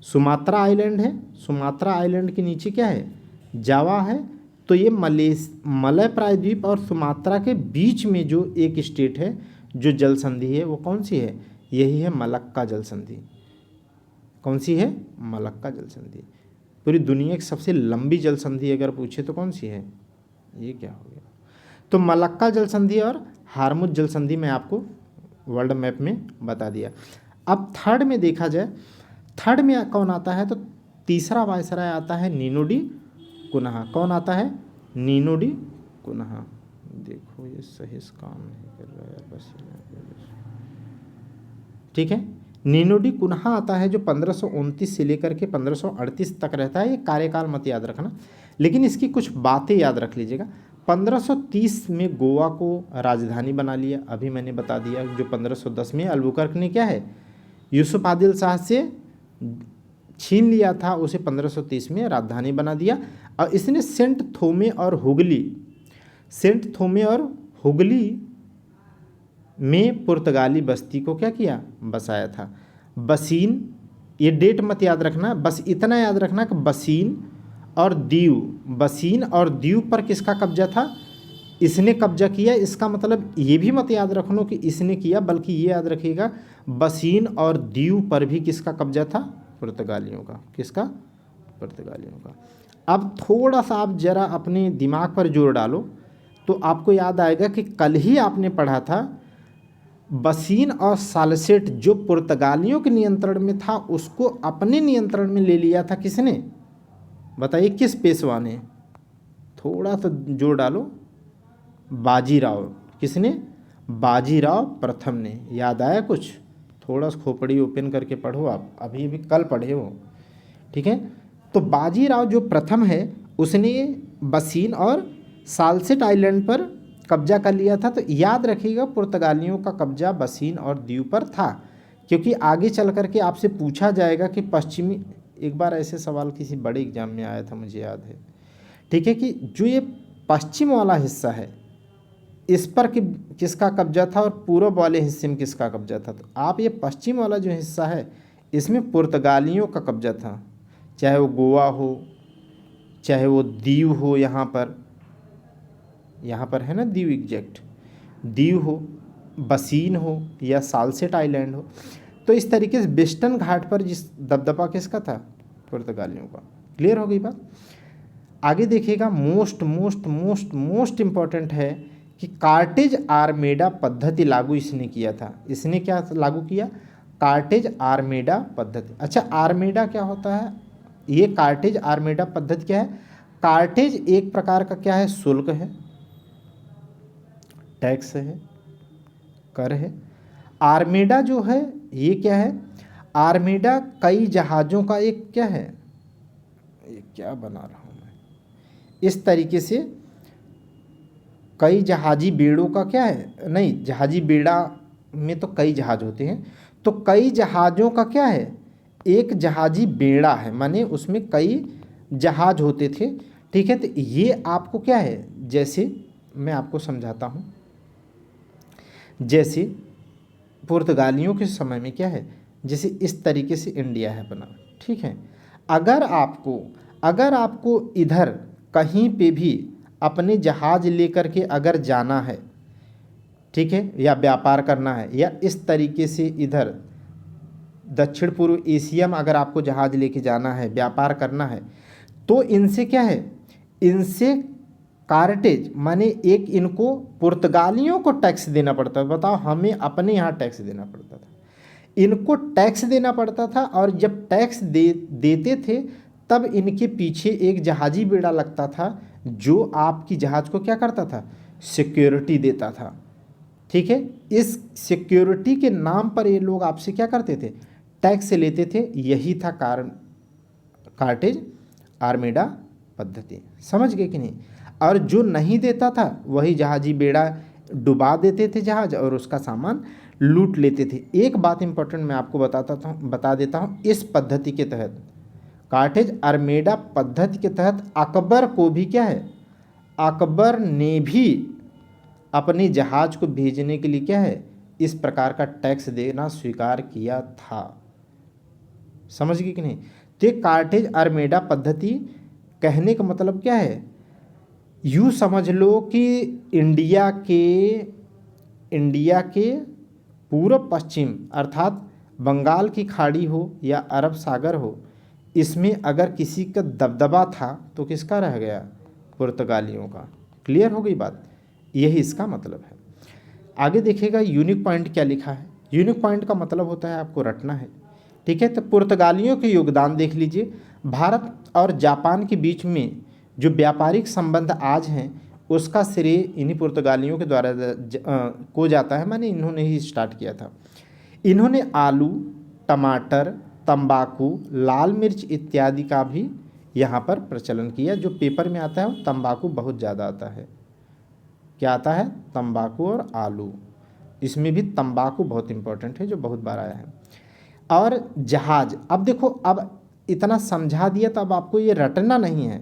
सुमात्रा आइलैंड है, सुमात्रा आइलैंड के नीचे क्या है, जावा है। तो ये मलय प्रायद्वीप और सुमात्रा के बीच में जो एक स्टेट है जो जल संधि है वो कौन सी है, यही है मलक्का जल संधि। कौन सी है, मलक्का जल संधि। पूरी दुनिया की सबसे लंबी जल संधि अगर पूछे तो कौन सी है, ये क्या हो गया। तो मलक्का जल संधि और हारमुज जल संधि मैं आपको वर्ल्ड मैप में बता दिया। अब थर्ड में देखा जाए, थर्ड में कौन आता है, तो तीसरा वायसराय आता है नीनो डी कुन्हा। कौन आता है, नीनो डी कुन्हा। देखो ये सही काम नहीं कर रहा है, बस ठीक है। नीनोडी कुन्हा आता है जो 1529 से लेकर के 1538 तक रहता है। ये कार्यकाल मत याद रखना, लेकिन इसकी कुछ बातें याद रख लीजिएगा। 1530 में गोवा को राजधानी बना लिया, अभी मैंने बता दिया। जो 1510 में अल्बुकर्क ने क्या है, यूसुफ आदिल शाह से छीन लिया था, उसे 1530 में राजधानी बना दिया। और इसने सेंट थोमे और हुगली में पुर्तगाली बस्ती को क्या किया, बसाया था। बसीन, ये डेट मत याद रखना, बस इतना याद रखना कि बसीन और दीव पर किसका कब्जा था, इसने कब्जा किया। इसका मतलब ये भी मत याद रखना कि इसने किया, बल्कि ये याद रखिएगा बसीन और दीव पर भी किसका कब्जा था, पुर्तगालियों का। किसका, पुर्तगालियों का। अब थोड़ा सा आप जरा अपने दिमाग पर जोर डालो तो आपको याद आएगा कि कल ही आपने पढ़ा था बसीन और सालसेट जो पुर्तगालियों के नियंत्रण में था, उसको अपने नियंत्रण में ले लिया था किसने, बताइए किस पेशवा ने। थोड़ा सा जोर डालो, बाजीराव। किसने, बाजीराव प्रथम ने। याद आया कुछ, थोड़ा सा खोपड़ी ओपन करके पढ़ो आप, अभी कल पढ़े हो, ठीक है। तो बाजीराव जो प्रथम है उसने बसीन और सालसेट आइलैंड पर कब्जा कर लिया था। तो याद रखिएगा पुर्तगालियों का कब्जा बसीन और दीव पर था, क्योंकि आगे चल करके आपसे पूछा जाएगा कि पश्चिमी, एक बार ऐसे सवाल किसी बड़े एग्जाम में आया था मुझे याद है, ठीक है, कि जो ये पश्चिम वाला हिस्सा है इस पर किसका कब्जा था और पूर्व वाले हिस्से में किसका कब्जा था। तो आप ये पश्चिम वाला जो हिस्सा है इसमें पुर्तगालियों का कब्जा था, चाहे वो गोवा हो, चाहे वो दीव हो, यहाँ पर है ना दीव, एग्जैक्ट दीव हो, बसीन हो या सालसेट आइलैंड हो। तो इस तरीके से वेस्टर्न घाट पर जिस दबदबा किसका था, पुर्तगालियों का। क्लियर हो गई बात। आगे देखिएगा, मोस्ट इम्पॉर्टेंट है कि कार्टेज आर्मेडा पद्धति लागू इसने किया था। इसने क्या लागू किया, कार्टेज आर्मेडा पद्धति। अच्छा, आर्मेडा क्या होता है, ये कार्टेज आर्मेडा पद्धति क्या है। कार्टेज एक प्रकार का क्या है, शुल्क है, टैक्स है, कर है। आर्मेडा जो है ये क्या है, आर्मेडा कई जहाज़ों का एक क्या है, ये क्या बना रहा हूँ मैं, इस तरीके से कई जहाजी बेड़ों का क्या है, नहीं, जहाजी बेड़ा में तो कई जहाज होते हैं, तो कई जहाज़ों का क्या है, एक जहाजी बेड़ा है, माने उसमें कई जहाज होते थे, ठीक है। तो ये आपको क्या है, जैसे मैं आपको समझाता हूँ, जैसे पुर्तगालियों के समय में क्या है, जैसे इस तरीके से इंडिया है बना, ठीक है। अगर आपको इधर कहीं पे भी अपने जहाज लेकर के अगर जाना है, ठीक है, या व्यापार करना है, या इस तरीके से इधर दक्षिण पूर्व एशिया में अगर आपको जहाज लेके जाना है, व्यापार करना है, तो इनसे क्या है, इनसे कार्टेज माने एक इनको पुर्तगालियों को टैक्स देना पड़ता था। बताओ, हमें अपने यहाँ टैक्स देना पड़ता था, इनको टैक्स देना पड़ता था। और जब टैक्स देते थे तब इनके पीछे एक जहाजी बेड़ा लगता था जो आपकी जहाज़ को क्या करता था, सिक्योरिटी देता था, ठीक है। इस सिक्योरिटी के नाम पर ये लोग आपसे क्या करते थे, टैक्स लेते थे। यही था कार्टेज आर्मेडा पद्धति। समझ गए कि नहीं। और जो नहीं देता था वही जहाजी बेड़ा डुबा देते थे जहाज और उसका सामान लूट लेते थे। एक बात इंपॉर्टेंट मैं आपको बता देता हूँ, इस पद्धति के तहत, कार्टेज आर्मेडा पद्धति के तहत अकबर को भी क्या है, अकबर ने भी अपने जहाज को भेजने के लिए क्या है, इस प्रकार का टैक्स देना स्वीकार किया था। समझ गए कि नहीं। तो कार्टेज आर्मेडा पद्धति कहने का मतलब क्या है, यूँ समझ लो कि इंडिया के पूर्व पश्चिम अर्थात बंगाल की खाड़ी हो या अरब सागर हो, इसमें अगर किसी का दबदबा था तो किसका रह गया, पुर्तगालियों का। क्लियर हो गई बात, यही इसका मतलब है। आगे देखिएगा यूनिक पॉइंट क्या लिखा है। यूनिक पॉइंट का मतलब होता है आपको रटना है, ठीक है। तो पुर्तगालियों के योगदान देख लीजिए। भारत और जापान के बीच में जो व्यापारिक संबंध आज हैं उसका श्रेय इन्हीं पुर्तगालियों के द्वारा को जाता है, माने इन्होंने ही स्टार्ट किया था। इन्होंने आलू, टमाटर, तंबाकू, लाल मिर्च इत्यादि का भी यहाँ पर प्रचलन किया। जो पेपर में आता है वो तंबाकू बहुत ज़्यादा आता है। क्या आता है? तंबाकू और आलू। इसमें भी तंबाकू बहुत इंपॉर्टेंट है, जो बहुत बार आया है। और जहाज, अब देखो, अब इतना समझा दिया तो अब आपको ये रटना नहीं है,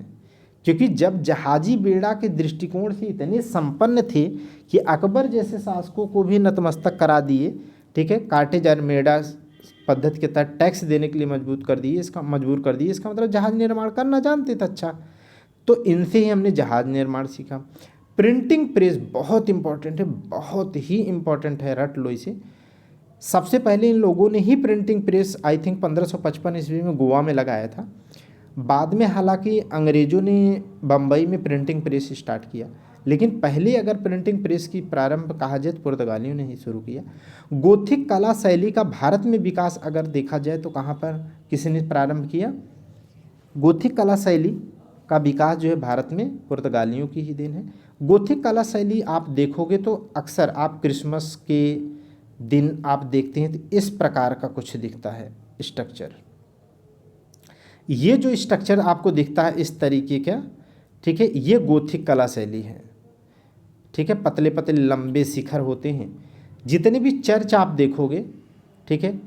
क्योंकि जब जहाजी बेड़ा के दृष्टिकोण से इतने संपन्न थे कि अकबर जैसे शासकों को भी नतमस्तक करा दिए, ठीक है, कार्टेज आर्मेडा पद्धति के तहत टैक्स देने के लिए मजबूर कर दिए। इसका मतलब जहाज निर्माण करना जानते थे। अच्छा, तो इनसे ही हमने जहाज निर्माण सीखा। प्रिंटिंग प्रेस बहुत इंपॉर्टेंट है, बहुत ही इंपॉर्टेंट है, रट लो इसे। सबसे पहले इन लोगों ने ही प्रिंटिंग प्रेस आई थिंक 1555 ईस्वी में गोवा में लगाया था। बाद में हालांकि अंग्रेज़ों ने बम्बई में प्रिंटिंग प्रेस स्टार्ट किया, लेकिन पहले अगर प्रिंटिंग प्रेस की प्रारंभ कहा जाए तो पुर्तगालियों ने ही शुरू किया। गोथिक कला शैली का भारत में विकास अगर देखा जाए तो कहाँ पर किसी ने प्रारंभ किया? गोथिक कला शैली का विकास जो है भारत में पुर्तगालियों की ही देन है। गोथिक कला शैली आप देखोगे तो अक्सर आप क्रिसमस के दिन आप देखते हैं तो इस प्रकार का कुछ दिखता है स्ट्रक्चर। ये जो स्ट्रक्चर आपको दिखता है इस तरीके का, ठीक है, ये गोथिक कला शैली है। ठीक है, पतले पतले लंबे शिखर होते हैं। जितने भी चर्च आप देखोगे, ठीक है,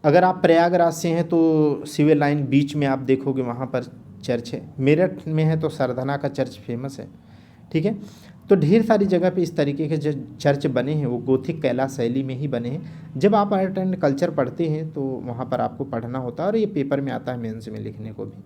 अगर आप प्रयागराज से हैं तो सिविल लाइन बीच में आप देखोगे वहाँ पर चर्च है। मेरठ में है तो सरधना का चर्च फेमस है। ठीक है, तो ढेर सारी जगह पे इस तरीके के जो चर्च बने हैं वो गोथिक कला शैली में ही बने हैं। जब आप आर्ट एंड कल्चर पढ़ते हैं तो वहाँ पर आपको पढ़ना होता है और ये पेपर में आता है मेंस में लिखने को भी।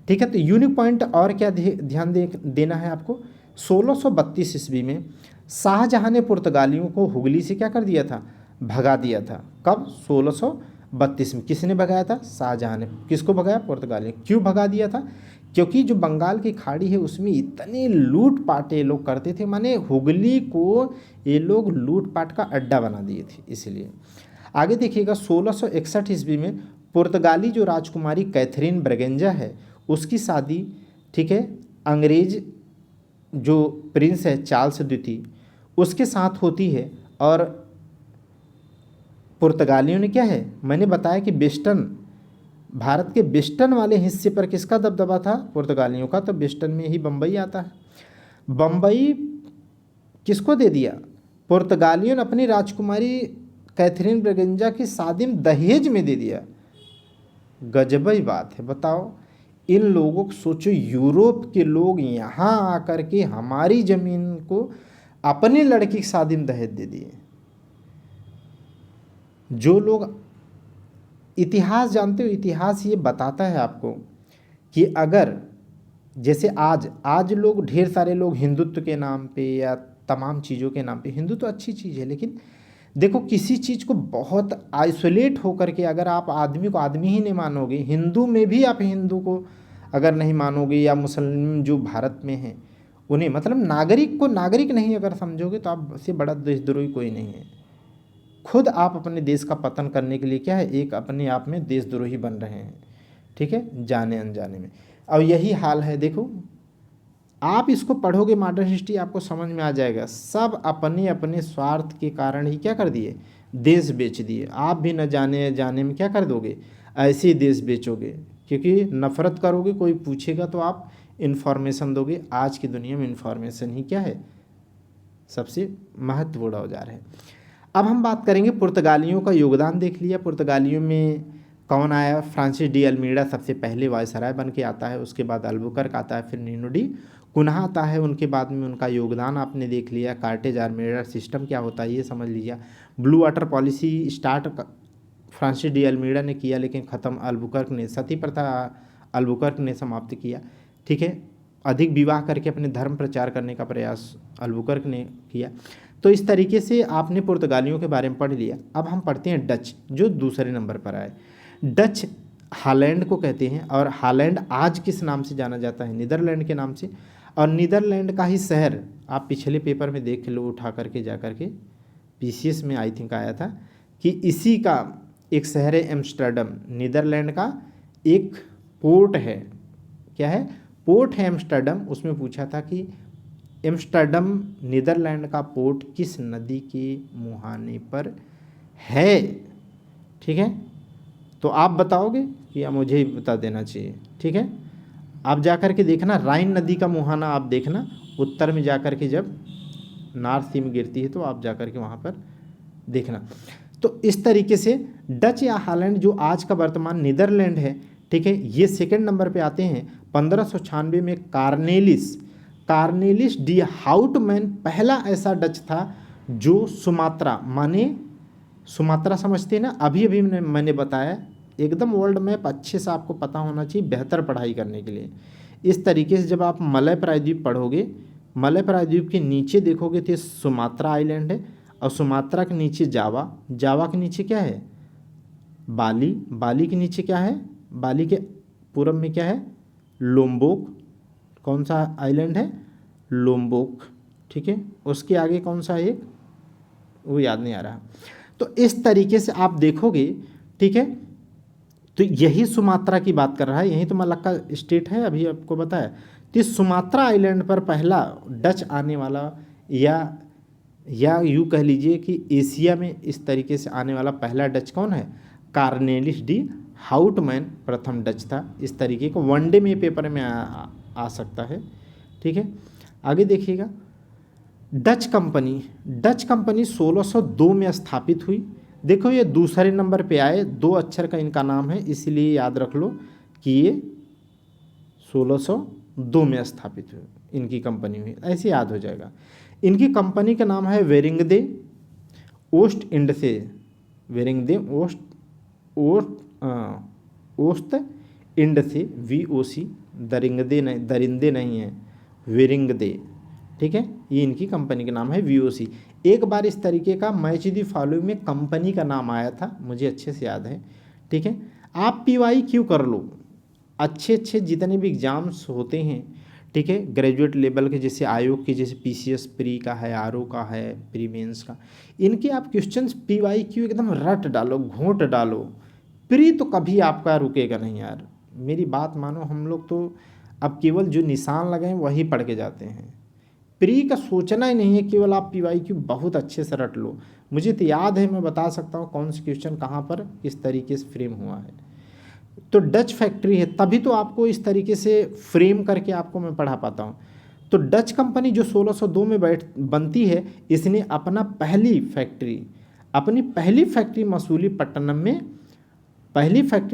ठीक है, तो यूनिक पॉइंट और क्या ध्यान देना है आपको, 1632 ईस्वी में शाहजहां ने पुर्तगालियों को हुगली से क्या कर दिया था? भगा दिया था। कब? 1632 में। किसने भगाया था? शाहजहां ने। किसको भगाया? पुर्तगालियों। क्यों भगा दिया था? क्योंकि जो बंगाल की खाड़ी है उसमें इतने लूटपाट ये लोग करते थे, माने हुगली को ये लोग लूटपाट का अड्डा बना दिए थे, इसलिए। आगे देखिएगा, 1661 ईस्वी में पुर्तगाली जो राजकुमारी कैथरीन ब्रगेंजा है उसकी शादी, ठीक है, अंग्रेज जो प्रिंस है चार्ल्स द्वितीय उसके साथ होती है। और पुर्तगालियों ने क्या है, मैंने बताया कि वेस्टर्न, भारत के वेस्टर्न वाले हिस्से पर किसका दबदबा था? पुर्तगालियों का। तो वेस्टर्न में ही बम्बई आता है। बम्बई किसको दे दिया? पुर्तगालियों ने अपनी राजकुमारी कैथरीन ब्रगेंजा की शादी में दहेज में दे दिया। गजबी बात है, बताओ। इन लोगों को सोचो, यूरोप के लोग यहाँ आकर के हमारी ज़मीन को अपने लड़की की शादी में दहेज दे दिए। जो लोग इतिहास जानते हो, इतिहास ये बताता है आपको कि अगर जैसे आज लोग, ढेर सारे लोग हिंदुत्व के नाम पे या तमाम चीज़ों के नाम पे, हिंदू तो अच्छी चीज़ है, लेकिन देखो किसी चीज़ को बहुत आइसोलेट होकर के अगर आप आदमी को आदमी ही नहीं मानोगे, हिंदू में भी आप हिंदू को अगर नहीं मानोगे या मुस्लिम जो भारत में हैं उन्हें, मतलब नागरिक को नागरिक नहीं अगर समझोगे तो आप से बड़ा देशद्रोही कोई नहीं है। खुद आप अपने देश का पतन करने के लिए क्या है, एक अपने आप में देशद्रोही बन रहे हैं। ठीक है, जाने अनजाने में। अब यही हाल है, देखो आप इसको पढ़ोगे मॉडर्न हिस्ट्री आपको समझ में आ जाएगा। सब अपने अपने स्वार्थ के कारण ही क्या कर दिए, देश बेच दिए। आप भी न जाने जाने में क्या कर दोगे, ऐसे ही देश बेचोगे, क्योंकि नफ़रत करोगे, कोई पूछेगा तो आप इन्फॉर्मेशन दोगे। आज की दुनिया में इन्फॉर्मेशन ही क्या है, सबसे महत्वपूर्ण औजार है। अब हम बात करेंगे पुर्तगालियों का योगदान। देख लिया पुर्तगालियों में कौन आया। फ्रांसिस डी अल्मीड़ा सबसे पहले वायसराय बन के आता है, उसके बाद अल्बुकर्क आता है, फिर नीनो डी कुन्हा आता है। उनके बाद में उनका योगदान आपने देख लिया। कार्टेज आर्मेडा सिस्टम क्या होता है ये समझ लीजिए। Blue water policy start Francis de Almeida ने किया, लेकिन ख़त्म अल्बुकर्क ने, सती प्रथा अल्बुकर्क ने समाप्त किया। ठीक है, अधिक विवाह करके अपने धर्म प्रचार करने का प्रयास अल्बुकर्क ने किया। तो इस तरीके से आपने पुर्तगालियों के बारे में पढ़ लिया। अब हम पढ़ते हैं डच, जो दूसरे नंबर पर आए। डच हॉलैंड को कहते हैं, और हॉलैंड आज किस नाम से जाना जाता है, नीदरलैंड के नाम से। और नीदरलैंड का ही शहर आप पिछले पेपर में देख लो, उठा करके जा करके पीसीएस में आई थिंक आया था कि इसी का एक शहर है एम्स्टर्डम। नीदरलैंड का एक पोर्ट है, क्या है, पोर्ट है एम्स्टर्डम। उसमें पूछा था कि एम्स्टर्डम नीदरलैंड का पोर्ट किस नदी के मुहाने पर है। ठीक है, तो आप बताओगे कि या मुझे ही बता देना चाहिए? ठीक है, आप जा कर के देखना राइन नदी का मुहाना, आप देखना उत्तर में जा कर के जब नॉर्थ सी में गिरती है तो आप जा कर के वहाँ पर देखना। तो इस तरीके से डच या हॉलैंड जो आज का वर्तमान नीदरलैंड है, ठीक है, ये सेकंड नंबर पे आते हैं। 1596 में कार्नेलिस डी हाउटमैन पहला ऐसा डच था जो सुमात्रा, माने सुमात्रा समझते हैं ना, अभी अभी मैंने बताया, एकदम वर्ल्ड मैप अच्छे से आपको पता होना चाहिए बेहतर पढ़ाई करने के लिए। इस तरीके से जब आप मलय प्रायद्वीप पढ़ोगे, मलय प्रायद्वीप के नीचे देखोगे तो सुमात्रा आइलैंड है, और सुमात्रा के नीचे जावा, जावा के नीचे क्या है? बाली, बाली के नीचे क्या है? बाली के पूरब में क्या है? लोम्बोक। कौन सा आइलैंड है? लोम्बोक। ठीक है, उसके आगे कौन सा है एक, वो याद नहीं आ रहा। तो इस तरीके से आप देखोगे, ठीक है, तो यही सुमात्रा की बात कर रहा है, यही तो मलक्का स्टेट है, अभी आपको बताया। तो इस सुमात्रा आइलैंड पर पहला डच आने वाला, या यूँ कह लीजिए कि एशिया में इस तरीके से आने वाला पहला डच कौन है? कार्नेलिस डी हाउटमैन प्रथम डच था। इस तरीके को वनडे में पेपर में आ सकता है। ठीक है, आगे देखिएगा। डच कंपनी 1602 में स्थापित हुई। देखो ये दूसरे नंबर पे आए, 2 अक्षर का इनका नाम है, इसलिए याद रख लो कि ये 1602 में स्थापित हुई इनकी कंपनी हुई, ऐसे याद हो जाएगा। इनकी कंपनी का नाम है वेरिंगदे ओस्ट इंडसे, वेरिंगदे ओस्ट इंडसे, VOC, दरिंदे नहीं है, वेरिंगदे। ठीक है, ये इनकी कंपनी का नाम है VOC। एक बार इस तरीके का मैच दी फॉलोइंग में कंपनी का नाम आया था, मुझे अच्छे से याद है। ठीक है, आप PYQ कर लो, अच्छे जितने भी एग्ज़ाम्स होते हैं, ठीक है, ग्रेजुएट लेवल के, जैसे आयोग के, जैसे PCS प्री का है, RO का है, प्री मेंस का, इनके आप क्वेश्चंस PYQ एकदम रट डालो, घोंट डालो। प्री तो कभी आपका रुकेगा नहीं यार, मेरी बात मानो। हम लोग तो अब केवल जो निशान लगे हैं वही पढ़ के जाते हैं, प्री का सोचना ही नहीं है, केवल आप PYQ बहुत अच्छे से रट लो। मुझे तो याद है, मैं बता सकता हूँ कौन सा क्वेश्चन कहाँ पर किस तरीके से फ्रेम हुआ है। तो डच फैक्ट्री है, तभी तो आपको इस तरीके से फ्रेम करके आपको मैं पढ़ा पाता हूँ। तो डच कंपनी जो 1602 में बनती है, इसने अपनी पहली फैक्ट्री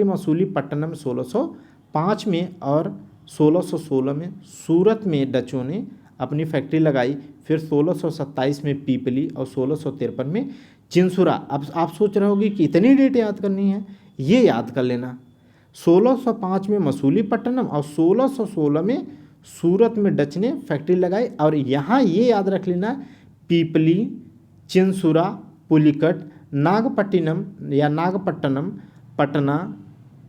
मसूलीपट्टनम 1605 में, और 1616 में सूरत में डचों ने अपनी फैक्ट्री लगाई। फिर 1627 में पीपली, और 1653 में चिंसुरा। अब आप सोच रहे होगे कि इतनी डेट याद करनी है, ये याद कर लेना। 1605 में मसूलीपट्टनम और 1616 में सूरत में डच ने फैक्ट्री लगाई। और यहाँ ये याद रख लेना, पीपली, चिंसुरा, पुलिकट, नागपट्टनम, पटना,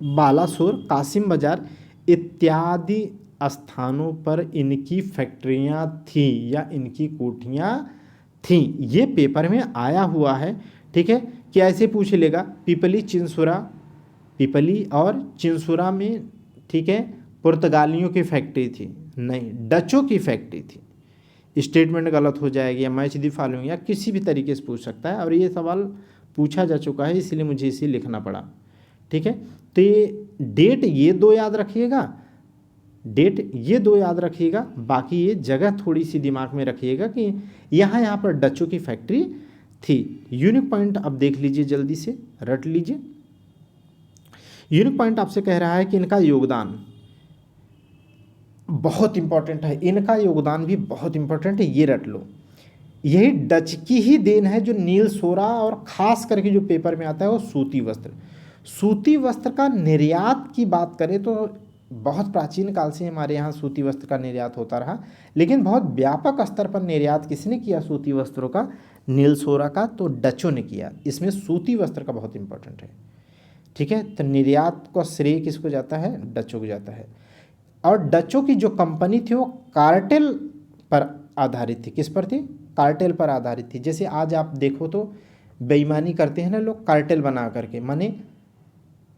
बालासोर, कासिम बाजार इत्यादि स्थानों पर इनकी फैक्ट्रियाँ थीं या इनकी कोठियाँ थीं। ये पेपर में आया हुआ है। ठीक है, कि ऐसे पूछ लेगा पीपली और चिंसुरा में, ठीक है, पुर्तगालियों की फैक्ट्री थी, नहीं, डचों की फैक्ट्री थी। स्टेटमेंट गलत हो जाएगी, या मैच दी फॉलोइंग, या किसी भी तरीके से पूछ सकता है। और ये सवाल पूछा जा चुका है, इसलिए मुझे इसे लिखना पड़ा। ठीक है, तो ये डेट ये 2 याद रखिएगा, बाकी ये जगह थोड़ी सी दिमाग में रखिएगा कि यहाँ पर डचों की फैक्ट्री थी। यूनिक पॉइंट अब देख लीजिए, जल्दी से रट लीजिए। यूनिक पॉइंट आपसे कह रहा है कि इनका योगदान बहुत इंपॉर्टेंट है, इनका योगदान भी बहुत इंपॉर्टेंट है, ये रट लो। यही डच की ही देन है जो नील सोरा, और ख़ास करके जो पेपर में आता है वो सूती वस्त्र का निर्यात की बात करें तो बहुत प्राचीन काल से हमारे यहाँ सूती वस्त्र का निर्यात होता रहा, लेकिन बहुत व्यापक स्तर पर निर्यात किसने किया सूती वस्त्रों का? नील सोरा का, तो डचों ने किया। इसमें सूती वस्त्र का बहुत इंपॉर्टेंट है। ठीक है, तो निर्यात का श्रेय किसको जाता है? डचों को जाता है। और डचों की जो कंपनी थी वो कार्टेल पर आधारित थी। किस पर थी? कार्टेल पर आधारित थी। जैसे आज आप देखो तो बेईमानी करते हैं ना लोग, कार्टेल बना करके, माने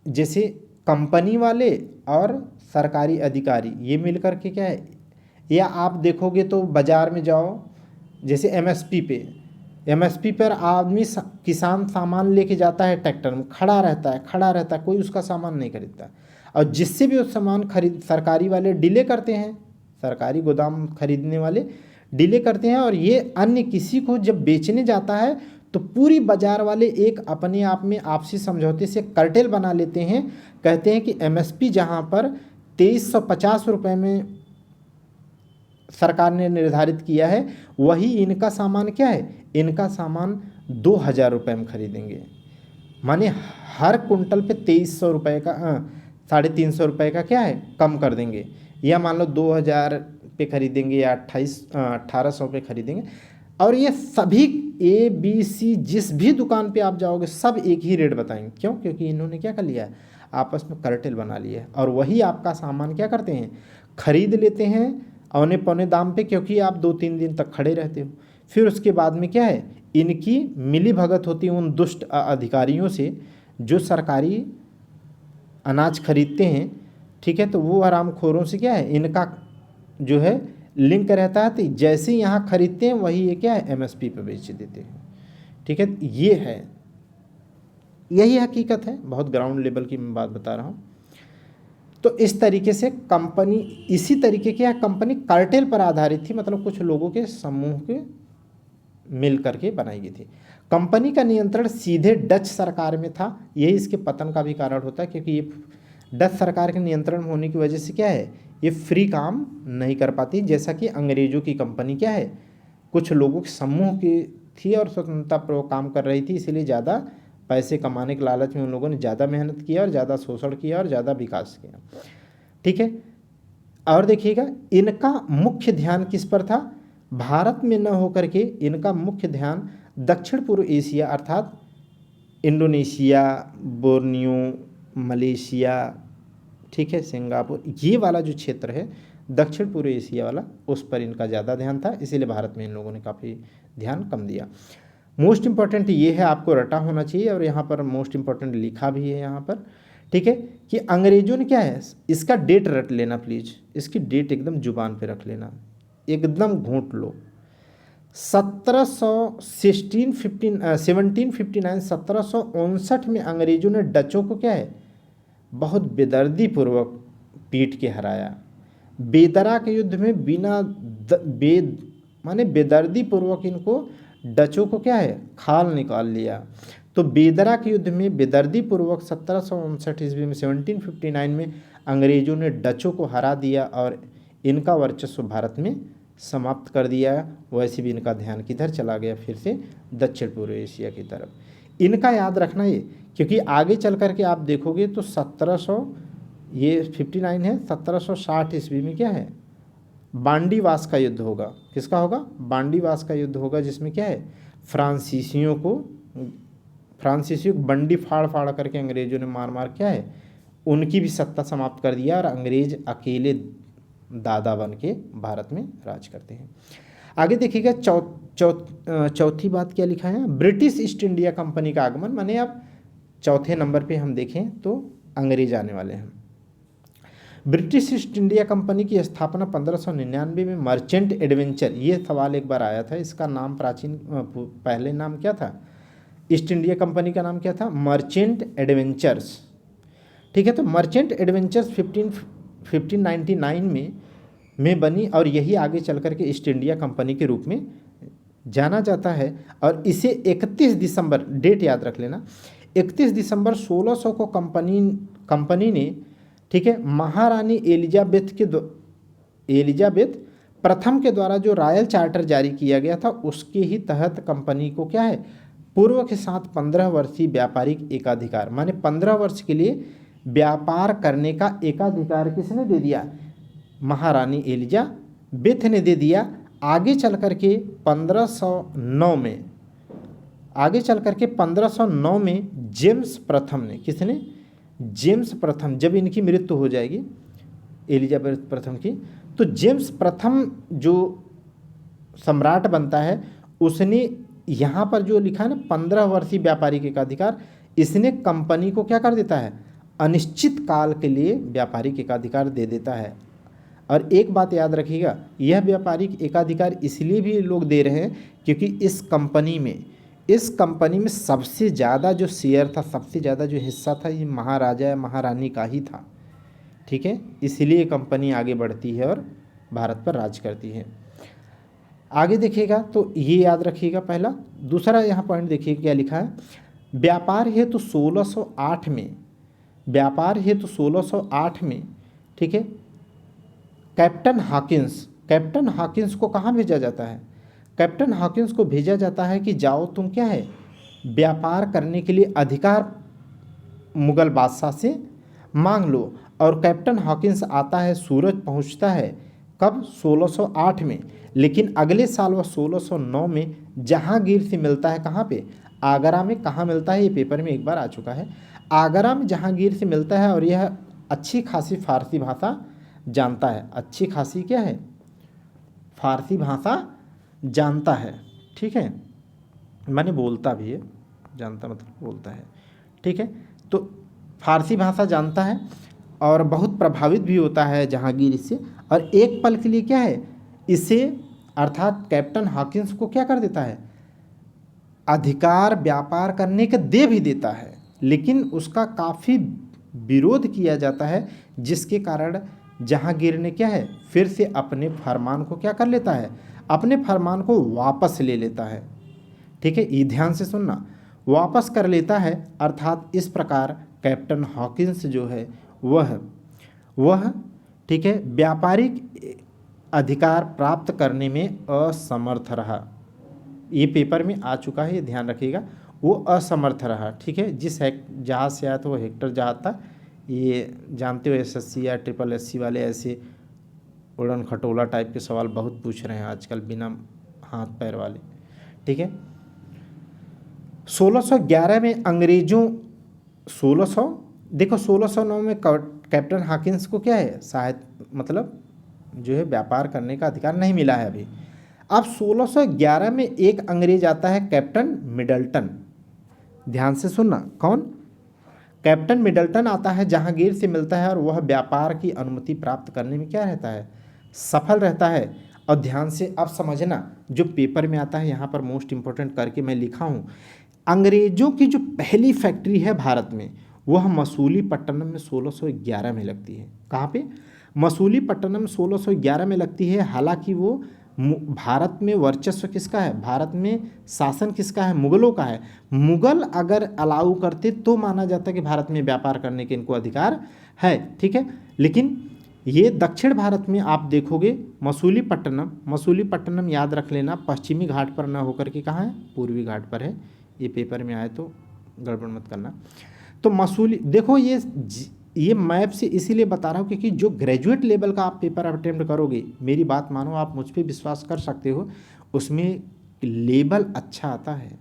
जैसे कंपनी वाले और सरकारी अधिकारी ये मिल करके क्या है, या आप देखोगे तो बाज़ार में जाओ, जैसे MSP पे एमएसपी पर आदमी किसान सामान लेके जाता है ट्रैक्टर में, खड़ा रहता है, कोई उसका सामान नहीं खरीदता। और जिससे भी वो सामान खरीद सरकारी वाले डिले करते हैं, सरकारी गोदाम खरीदने वाले डिले करते हैं, और ये अन्य किसी को जब बेचने जाता है तो पूरी बाजार वाले एक अपने आप में आपसी समझौते से कार्टेल बना लेते हैं। कहते हैं कि एमएसपी जहाँ पर 2350 रुपये में सरकार ने निर्धारित किया है, वही इनका सामान क्या है, इनका सामान 2000 रुपये में खरीदेंगे। माने हर कुंटल पे 2300 रुपये का 350 रुपये का क्या है, कम कर देंगे। या मान लो 2000 पे खरीदेंगे या 1800 पे खरीदेंगे। और ये सभी ABC जिस भी दुकान पे आप जाओगे सब एक ही रेट बताएंगे। क्यों? क्योंकि इन्होंने क्या कर लिया है, आपस में कार्टेल बना लिया है, और वही आपका सामान क्या करते हैं, खरीद लेते हैं औने पौने दाम पे, क्योंकि आप 2-3 दिन तक खड़े रहते हो। फिर उसके बाद में क्या है, इनकी मिली भगत होती है उन दुष्ट अधिकारियों से जो सरकारी अनाज खरीदते हैं, ठीक है। तो वो हरामखोरों से क्या है, इनका जो है लिंक रहता है। तो जैसे यहाँ खरीदते हैं वही ये क्या है, एमएसपी पे बेच देते हैं, ठीक है। ये है, यही हकीकत है, बहुत ग्राउंड लेवल की मैं बात बता रहा हूँ। तो इस तरीके से कंपनी, इसी तरीके की कंपनी कार्टेल पर आधारित थी, मतलब कुछ लोगों के समूह के मिल करके बनाई गई थी। कंपनी का नियंत्रण सीधे डच सरकार में था, यही इसके पतन का भी कारण होता है, क्योंकि ये डच सरकार के नियंत्रण में होने की वजह से क्या है, ये फ्री काम नहीं कर पाती, जैसा कि अंग्रेज़ों की कंपनी क्या है, कुछ लोगों के समूह की थी और स्वतंत्रतापूर्वक काम कर रही थी, इसीलिए ज़्यादा पैसे कमाने के लालच में उन लोगों ने ज़्यादा मेहनत किया और ज़्यादा शोषण किया और ज़्यादा विकास किया, ठीक है। और देखिएगा, इनका मुख्य ध्यान किस पर था, भारत में न होकर के इनका मुख्य ध्यान दक्षिण पूर्व एशिया अर्थात इंडोनेशिया, बोर्नियो, मलेशिया, ठीक है, सिंगापुर, ये वाला जो क्षेत्र है दक्षिण पूर्व एशिया वाला, उस पर इनका ज़्यादा ध्यान था, इसीलिए भारत में इन लोगों ने काफ़ी ध्यान कम दिया। मोस्ट इम्पॉर्टेंट ये है, आपको रटा होना चाहिए, और यहाँ पर मोस्ट इम्पॉर्टेंट लिखा भी है यहाँ पर, ठीक है, कि अंग्रेजों ने क्या है, इसका डेट रट लेना प्लीज़, इसकी डेट एकदम जुबान पे रख लेना, एकदम घूंट लो। 1759 में अंग्रेजों ने डचों को क्या है, बहुत बेदर्दी पूर्वक पीट के हराया। बेदरा के युद्ध में बिना माने बेदर्दी पूर्वक इनको डचों को क्या है, खाल निकाल लिया। तो बेदरा के युद्ध में बेदर्दी पूर्वक 1759 ईस्वी में 1759 में अंग्रेजों ने डचों को हरा दिया और इनका वर्चस्व भारत में समाप्त कर दिया। वैसे भी इनका ध्यान किधर चला गया, फिर से दक्षिण पूर्व एशिया की तरफ। इनका याद रखना ये, क्योंकि आगे चल कर के आप देखोगे तो 59 है, 1760 ईस्वी में क्या है, बांडीवास का युद्ध होगा। किसका होगा, बांडीवास का युद्ध होगा, जिसमें क्या है, फ्रांसीसियों को बंडी फाड़ फाड़ करके अंग्रेजों ने मार मार क्या है, उनकी भी सत्ता समाप्त कर दिया, और अंग्रेज अकेले दादा बन के भारत में राज करते हैं। आगे देखिएगा, चौथी बात क्या लिखा है, ब्रिटिश ईस्ट इंडिया कंपनी का आगमन। माने अब चौथे नंबर पे हम देखें तो अंग्रेज आने वाले हैं। ब्रिटिश ईस्ट इंडिया कंपनी की स्थापना 1599 में मर्चेंट एडवेंचर, ये सवाल एक बार आया था, इसका नाम पहले नाम क्या था, ईस्ट इंडिया कंपनी का नाम क्या था, मर्चेंट एडवेंचर्स, ठीक है। तो मर्चेंट एडवेंचर्स 1599 में बनी, और यही आगे चल कर के ईस्ट इंडिया कंपनी के रूप में जाना जाता है। और इसे 31 दिसंबर, डेट याद रख लेना, 31 दिसंबर 1600 को कंपनी ने, ठीक है, महारानी एलिजाबेथ प्रथम के द्वारा जो रॉयल चार्टर जारी किया गया था, उसके ही तहत कंपनी को क्या है, पूर्व के साथ 15 वर्षीय व्यापारिक एकाधिकार, माने 15 वर्ष के लिए व्यापार करने का एकाधिकार किसने दे दिया, महारानी एलिजाबेथ ने दे दिया। आगे चल कर के 1509 में जेम्स प्रथम ने, किसने, जेम्स प्रथम, जब इनकी मृत्यु हो जाएगी एलिजाबेथ प्रथम की, तो जेम्स प्रथम जो सम्राट बनता है, उसने यहाँ पर जो लिखा है ना 15 वर्षीय व्यापारिक एकाधिकार, इसने कंपनी को क्या कर देता है, अनिश्चित काल के लिए व्यापारिक एकाधिकार दे देता है। और एक बात याद रखिएगा, यह व्यापारिक एकाधिकार इसलिए भी लोग दे रहे हैं क्योंकि इस कंपनी में सबसे ज़्यादा जो शेयर था, सबसे ज़्यादा जो हिस्सा था, ये महाराजा या महारानी का ही था। ठीक है, इसलिए कंपनी आगे बढ़ती है और भारत पर राज करती है। आगे देखिएगा तो ये याद रखिएगा पहला। दूसरा यहाँ पॉइंट देखिए क्या लिखा है, व्यापार हेतु 1608 में, व्यापार हेतु 1608 में, ठीक है, कैप्टन हॉकिंस को कहाँ भेजा जाता है? कैप्टन हॉकिंस को भेजा जाता है कि जाओ तुम क्या है, व्यापार करने के लिए अधिकार मुगल बादशाह से मांग लो। और कैप्टन हॉकिंस आता है, सूरज पहुंचता है कब? 1608 में। लेकिन अगले साल वह 1609 में जहांगीर से मिलता है। कहाँ पे? आगरा में। कहाँ मिलता है? ये पेपर में एक बार आ चुका है। आगरा में जहांगीर से मिलता है और यह अच्छी खासी फारसी भाषा जानता है। अच्छी खासी क्या है? फारसी भाषा जानता है। ठीक है, मैंने बोलता भी है, जानता मतलब बोलता है। ठीक है, तो फारसी भाषा जानता है और बहुत प्रभावित भी होता है जहांगीर इससे। और एक पल के लिए क्या है, इसे अर्थात कैप्टन हॉकिंस को क्या कर देता है, अधिकार व्यापार करने का दे भी देता है, लेकिन उसका काफ़ी विरोध किया जाता है, जिसके कारण जहांगीर ने क्या है, फिर से अपने फरमान को क्या कर लेता है, अपने फरमान को वापस ले लेता है। ठीक है, ये ध्यान से सुनना, वापस कर लेता है। अर्थात इस प्रकार कैप्टन हॉकिंस जो है वह ठीक है, व्यापारिक अधिकार प्राप्त करने में असमर्थ रहा। ये पेपर में आ चुका है, ये ध्यान रखिएगा, वो असमर्थ रहा। ठीक है, जिस जहाज़ से आया था वो हेक्टर जहाज़ था। ये जानते हो SSC या SSC वाले ऐसे उड़न खटोला टाइप के सवाल बहुत पूछ रहे हैं आजकल, बिना हाथ पैर वाले। ठीक है, 1611 में अंग्रेजों 1609 में कैप्टन हॉकिंस को क्या है, मतलब जो है व्यापार करने का अधिकार नहीं मिला है अभी। अब 1611 में एक अंग्रेज आता है, कैप्टन मिडल्टन। ध्यान से सुनना, कौन? कैप्टन मिडल्टन आता है, जहांगीर से मिलता है और वह व्यापार की अनुमति प्राप्त करने में क्या रहता है, सफल रहता है। और ध्यान से अब समझना, जो पेपर में आता है यहाँ पर मोस्ट इंपॉर्टेंट करके मैं लिखा हूँ, अंग्रेजों की जो पहली फैक्ट्री है भारत में, वह मसूलीपट्टनम में 1611 में लगती है। कहाँ पे? मसूलीपट्टनम 1611 में लगती है। हालांकि वो भारत में वर्चस्व किसका है, भारत में शासन किसका है, मुगलों का है। मुगल अगर अलाउ करते तो माना जाता कि भारत में व्यापार करने के इनको अधिकार है। ठीक है, लेकिन ये दक्षिण भारत में आप देखोगे मसूलीपट्टनम याद रख लेना, पश्चिमी घाट पर ना होकर के कहाँ है, पूर्वी घाट पर है। ये पेपर में आए तो गड़बड़ मत करना। तो मसूली देखो, ये मैप से इसीलिए बता रहा हूँ क्योंकि जो ग्रेजुएट लेवल का आप पेपर अटेम्प्ट करोगे, मेरी बात मानो, आप मुझ पर विश्वास कर सकते हो, उसमें लेवल अच्छा आता है।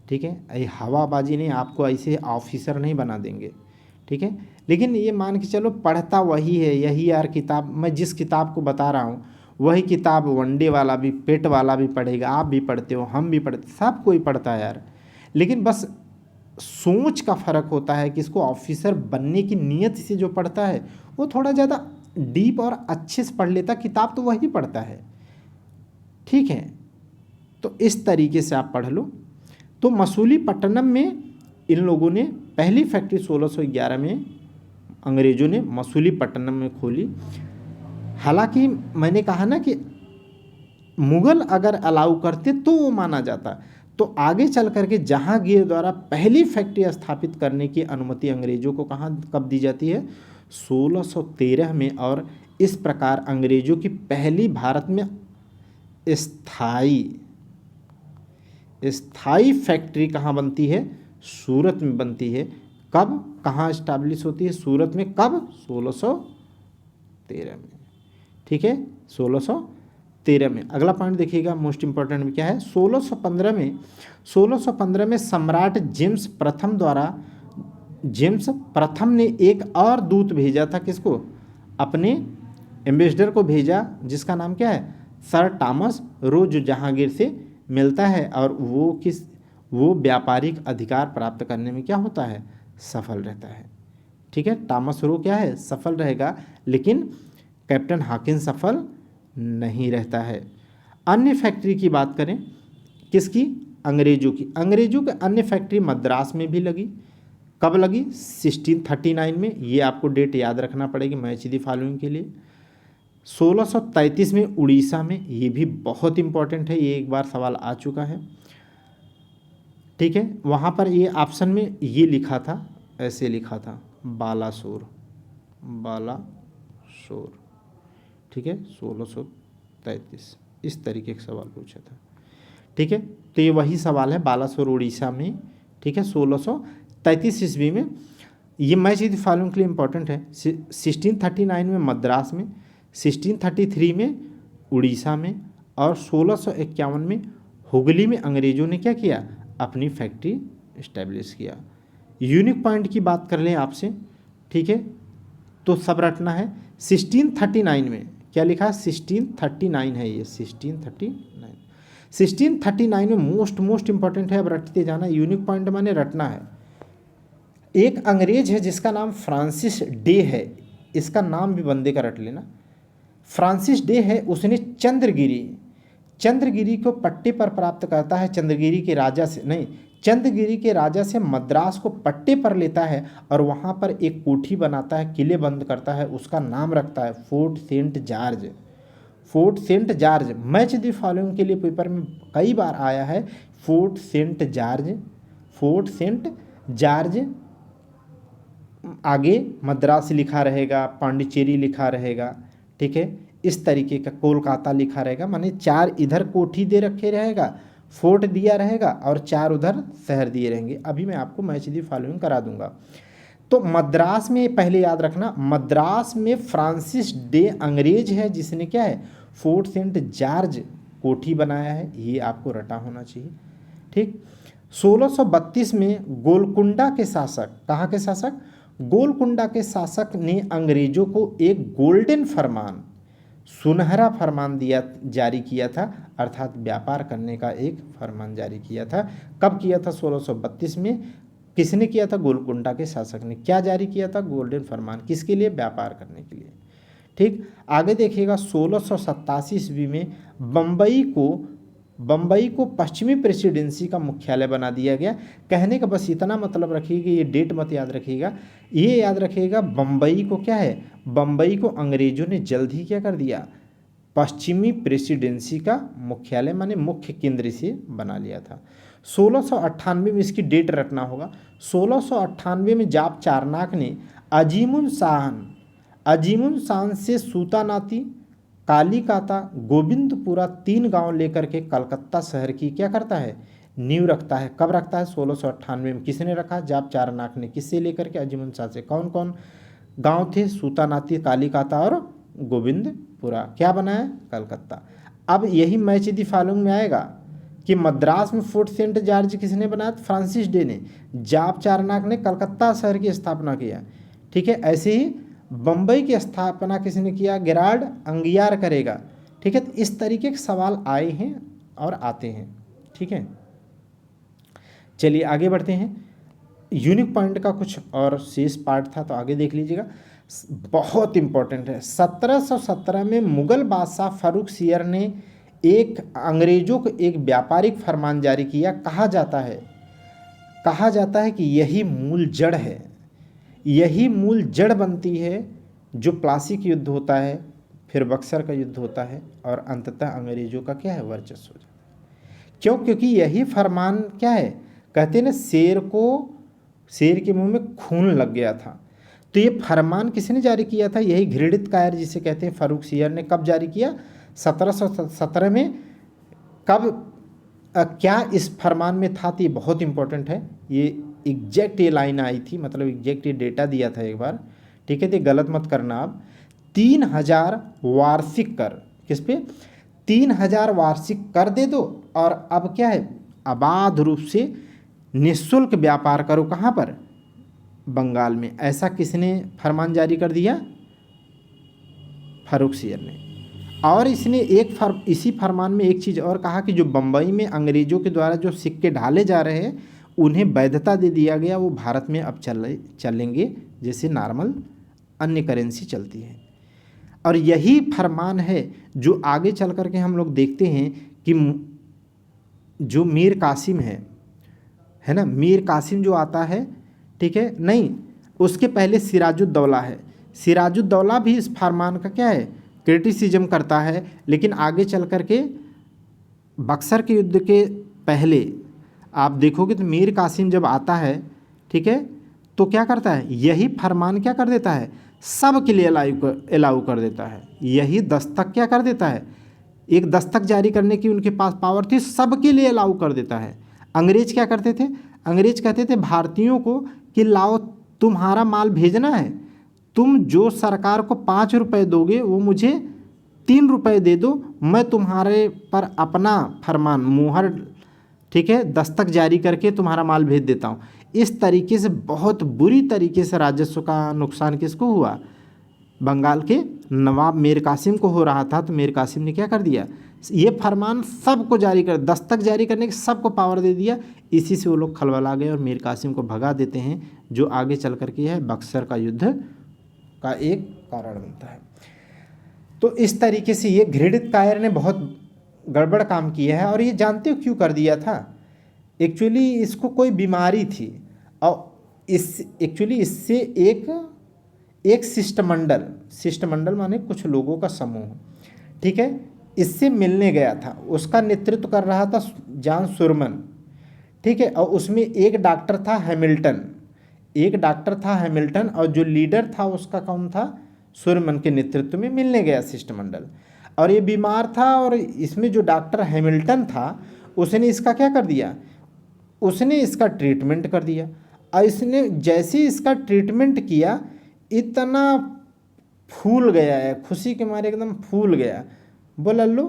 ठीक है, ये हवाबाजी नहीं, आपको ऐसे ऑफिसर नहीं बना देंगे। ठीक है, लेकिन ये मान के चलो पढ़ता वही है, यही यार किताब, मैं जिस किताब को बता रहा हूँ वही किताब वनडे वाला भी, पेट वाला भी पढ़ेगा, आप भी पढ़ते हो, हम भी पढ़ते, सब कोई पढ़ता है यार। लेकिन बस सोच का फ़र्क होता है कि इसको ऑफिसर बनने की नीयत से जो पढ़ता है वो थोड़ा ज़्यादा डीप और अच्छे से पढ़ लेता, किताब तो वही पढ़ता है। ठीक है, तो इस तरीके से आप पढ़ लो। तो मसूलीपट्टनम में इन लोगों ने पहली फैक्ट्री 1611 में अंग्रेज़ों ने मसूलीपट्टनम में खोली। हालांकि मैंने कहा ना कि मुगल अगर अलाउ करते तो वो माना जाता। तो आगे चल करके जहांगीर द्वारा पहली फैक्ट्री स्थापित करने की अनुमति अंग्रेज़ों को कब दी जाती है, 1613 में। और इस प्रकार अंग्रेज़ों की पहली भारत में स्थाई फैक्ट्री कहाँ बनती है, सूरत में बनती है। कब, कहाँ इस्टेब्लिश होती है, सूरत में। कब? 1613 में। ठीक है, 1613 में। अगला पॉइंट देखिएगा, मोस्ट इंपॉर्टेंट में क्या है, 1615 में सम्राट जेम्स प्रथम ने एक और दूत भेजा था। किसको? अपने एम्बेसडर को भेजा, जिसका नाम क्या है, सर टॉमस रो, जो जहांगीर से मिलता है और वो व्यापारिक अधिकार प्राप्त करने में क्या होता है, सफल रहता है। ठीक है, टॉमस रो क्या है, सफल रहेगा। लेकिन कैप्टन हॉकिंस सफल नहीं रहता है। अन्य फैक्ट्री की बात करें, किसकी? अंग्रेजों की। अंग्रेजों की अन्य फैक्ट्री मद्रास में भी लगी। कब लगी? 1639 में। ये आपको डेट याद रखना पड़ेगी मैच द फॉलोइंग के लिए। 1633 में उड़ीसा में, ये भी बहुत इंपॉर्टेंट है, ये एक बार सवाल आ चुका है, ठीक है। वहाँ पर ये ऑप्शन में ये लिखा था, ऐसे लिखा था बालासोर, बालासोर, ठीक है, 1633, इस तरीके का सवाल पूछा था, ठीक है। तो ये वही सवाल है, बालासोर उड़ीसा में, ठीक है, 1633 ईस्वी में। ये मैच द फॉलोइंग के लिए इंपॉर्टेंट है। 1639 में मद्रास में, 1633 में उड़ीसा में, और 1651 में हुगली में अंग्रेजों ने क्या किया? अपनी फैक्ट्री इस्टेब्लिश किया। यूनिक पॉइंट की बात कर लें आपसे, ठीक है, तो सब रटना है। 1639 में क्या लिखा है? 1639 है ये, 1639 में मोस्ट इंपॉर्टेंट है, अब रटते जाना। यूनिक पॉइंट माने रटना है। एक अंग्रेज है जिसका नाम फ्रांसिस डे है, इसका नाम भी बंदे का रट लेना। फ्रांसिस डे है, उसने चंद्रगिरी को पट्टे पर प्राप्त करता है, चंद्रगिरी के राजा से मद्रास को पट्टे पर लेता है और वहाँ पर एक कोठी बनाता है, किले बंद करता है, उसका नाम रखता है Fort Saint George. Fort Saint George match the following के लिए पेपर में कई बार आया है। फोर्ट सेंट जॉर्ज, आगे मद्रास लिखा रहेगा, पांडिचेरी लिखा रहेगा, ठीक है, इस तरीके का कोलकाता लिखा रहेगा, माने 4 इधर कोठी दे रखे रहेगा, फोर्ट दिया रहेगा और 4 उधर शहर दिए रहेंगे। अभी मैं आपको मैच दी फॉलोइंग करा दूंगा। तो मद्रास में पहले याद रखना, मद्रास में फ्रांसिस डे अंग्रेज है जिसने क्या है? फोर्ट सेंट जॉर्ज कोठी बनाया है, ये आपको रटा होना चाहिए, ठीक। 1632 में गोलकुंडा के शासक, कहाँ के शासक? गोलकुंडा के शासक ने अंग्रेजों को एक गोल्डन फरमान, सुनहरा फरमान जारी किया था, अर्थात व्यापार करने का एक फरमान जारी किया था। कब किया था? 1632 में। किसने किया था? गोलकुंडा के शासक ने। क्या जारी किया था? गोल्डन फरमान। किसके लिए? व्यापार करने के लिए, ठीक। आगे देखिएगा, 1687 ईस्वी में बम्बई को पश्चिमी प्रेसिडेंसी का मुख्यालय बना दिया गया। कहने का बस इतना मतलब रखिएगा, ये डेट मत याद रखिएगा, ये याद रखिएगा, बम्बई को क्या है? बम्बई को अंग्रेजों ने जल्द ही क्या कर दिया? पश्चिमी प्रेसिडेंसी का मुख्यालय माने मुख्य केंद्र से बना लिया था। 1698 में, इसकी डेट रखना होगा, 1698 में जाप चारनाक ने अजीमुन शान से सूतानाती, कालीकाता, गोविंदपुरा 3 गांव लेकर के कलकत्ता शहर की क्या करता है? नींव रखता है। कब रखता है? 1698 में। किसने रखा? जाप चारनाक ने। किससे लेकर के? अजीमुन शाह से। कौन कौन गांव थे? सूतानाती, कालीकाता और गोविंदपुरा। क्या बनाया? कलकत्ता। अब यही मैच द फॉलोइंग में आएगा कि मद्रास में फोर्ट सेंट जॉर्ज किसने बनाया? फ्रांसिस डे ने। जाप चारनाक ने कलकत्ता शहर की स्थापना किया, ठीक है। ऐसे ही बम्बई की स्थापना किसने किया? गेराल्ड अंगियार करेगा, ठीक है। तो इस तरीके के सवाल आए हैं और आते हैं, ठीक है। चलिए आगे बढ़ते हैं। यूनिक पॉइंट का कुछ और शेष पार्ट था, तो आगे देख लीजिएगा, बहुत इंपॉर्टेंट है। 1717 में मुगल बादशाह फर्रुख सियर ने अंग्रेजों को एक व्यापारिक फरमान जारी किया। कहा जाता है कि यही मूल जड़ है, यही मूल जड़ बनती है जो प्लासी का युद्ध होता है, फिर बक्सर का युद्ध होता है और अंततः अंग्रेजों का क्या है? वर्चस्व हो जाता है। क्यों? क्योंकि यही फरमान क्या है? कहते हैं ना, शेर के मुंह में खून लग गया था। तो ये फरमान किसने जारी किया था? यही घृणित कायर जिसे कहते हैं फर्रुख सियर ने। कब जारी किया? 1717 में। कब क्या इस फरमान में था? तो ये बहुत इंपॉर्टेंट है, ये एग्जैक्ट ये लाइन आई थी, मतलब एग्जैक्ट ये डेटा दिया था एक बार, ठीक है। तो गलत मत करना आप। 3000 वार्षिक कर, किस पे? 3000 वार्षिक कर दे दो और अब क्या है? अबाध रूप से निःशुल्क व्यापार करो। कहाँ पर? बंगाल में। ऐसा किसने फरमान जारी कर दिया? फर्रुख सियर ने। और इसने इसी फरमान में एक चीज़ और कहा कि जो बम्बई में अंग्रेजों के द्वारा जो सिक्के ढाले जा रहे हैं उन्हें वैधता दे दिया गया, वो भारत में अब चलेंगे जैसे नॉर्मल अन्य करेंसी चलती है। और यही फरमान है जो आगे चल कर के हम लोग देखते हैं कि जो मीर कासिम है ना, मीर कासिम जो आता है, ठीक है, नहीं, उसके पहले सिराजुद्दौला है। सिराजुद्दौला भी इस फरमान का क्या है, क्रिटिसिज्म करता है। लेकिन आगे चल कर के बक्सर के युद्ध के पहले आप देखोगे तो मीर कासिम जब आता है, ठीक है, तो क्या करता है, यही फरमान क्या कर देता है, सब के लिए अलाउ कर देता है। यही दस्तक क्या कर देता है, एक दस्तक जारी करने की उनके पास पावर थी, सबके लिए अलाउ कर देता है। अंग्रेज क्या करते थे, अंग्रेज कहते थे भारतीयों को कि लाओ तुम्हारा माल भेजना है, तुम जो सरकार को 5 रुपये दोगे वो मुझे 3 रुपये दे दो, मैं तुम्हारे पर अपना फरमान मुहर, ठीक है, दस्तक जारी करके तुम्हारा माल भेज देता हूँ। इस तरीके से बहुत बुरी तरीके से राजस्व का नुकसान किसको हुआ, बंगाल के नवाब मीर कासिम को हो रहा था। तो मीर कासिम ने क्या कर दिया, ये फरमान सबको जारी कर, दस्तक जारी करने की सबको पावर दे दिया। इसी से वो लोग खलबला गए और मीर कासिम को भगा देते हैं, जो आगे चल कर के है बक्सर का युद्ध का एक कारण बनता है। तो इस तरीके से ये घृणित कायर ने बहुत गड़बड़ काम किया है। और ये जानते हो क्यों कर दिया था, एक्चुअली इसको कोई बीमारी थी और एक्चुअली इससे एक शिष्टमंडल माने कुछ लोगों का समूह, ठीक है, इससे मिलने गया था। उसका नेतृत्व कर रहा था जॉन शुरमन, ठीक है, और उसमें एक डॉक्टर था हैमिल्टन, और जो लीडर था उसका कौन था, शुरमन के नेतृत्व में मिलने गया शिष्टमंडल। और ये बीमार था और इसमें जो डॉक्टर हैमिल्टन था उसने इसका क्या कर दिया, उसने इसका ट्रीटमेंट कर दिया। और इसने जैसे इसका ट्रीटमेंट किया इतना फूल गया है, खुशी के मारे एकदम फूल गया, बोला लो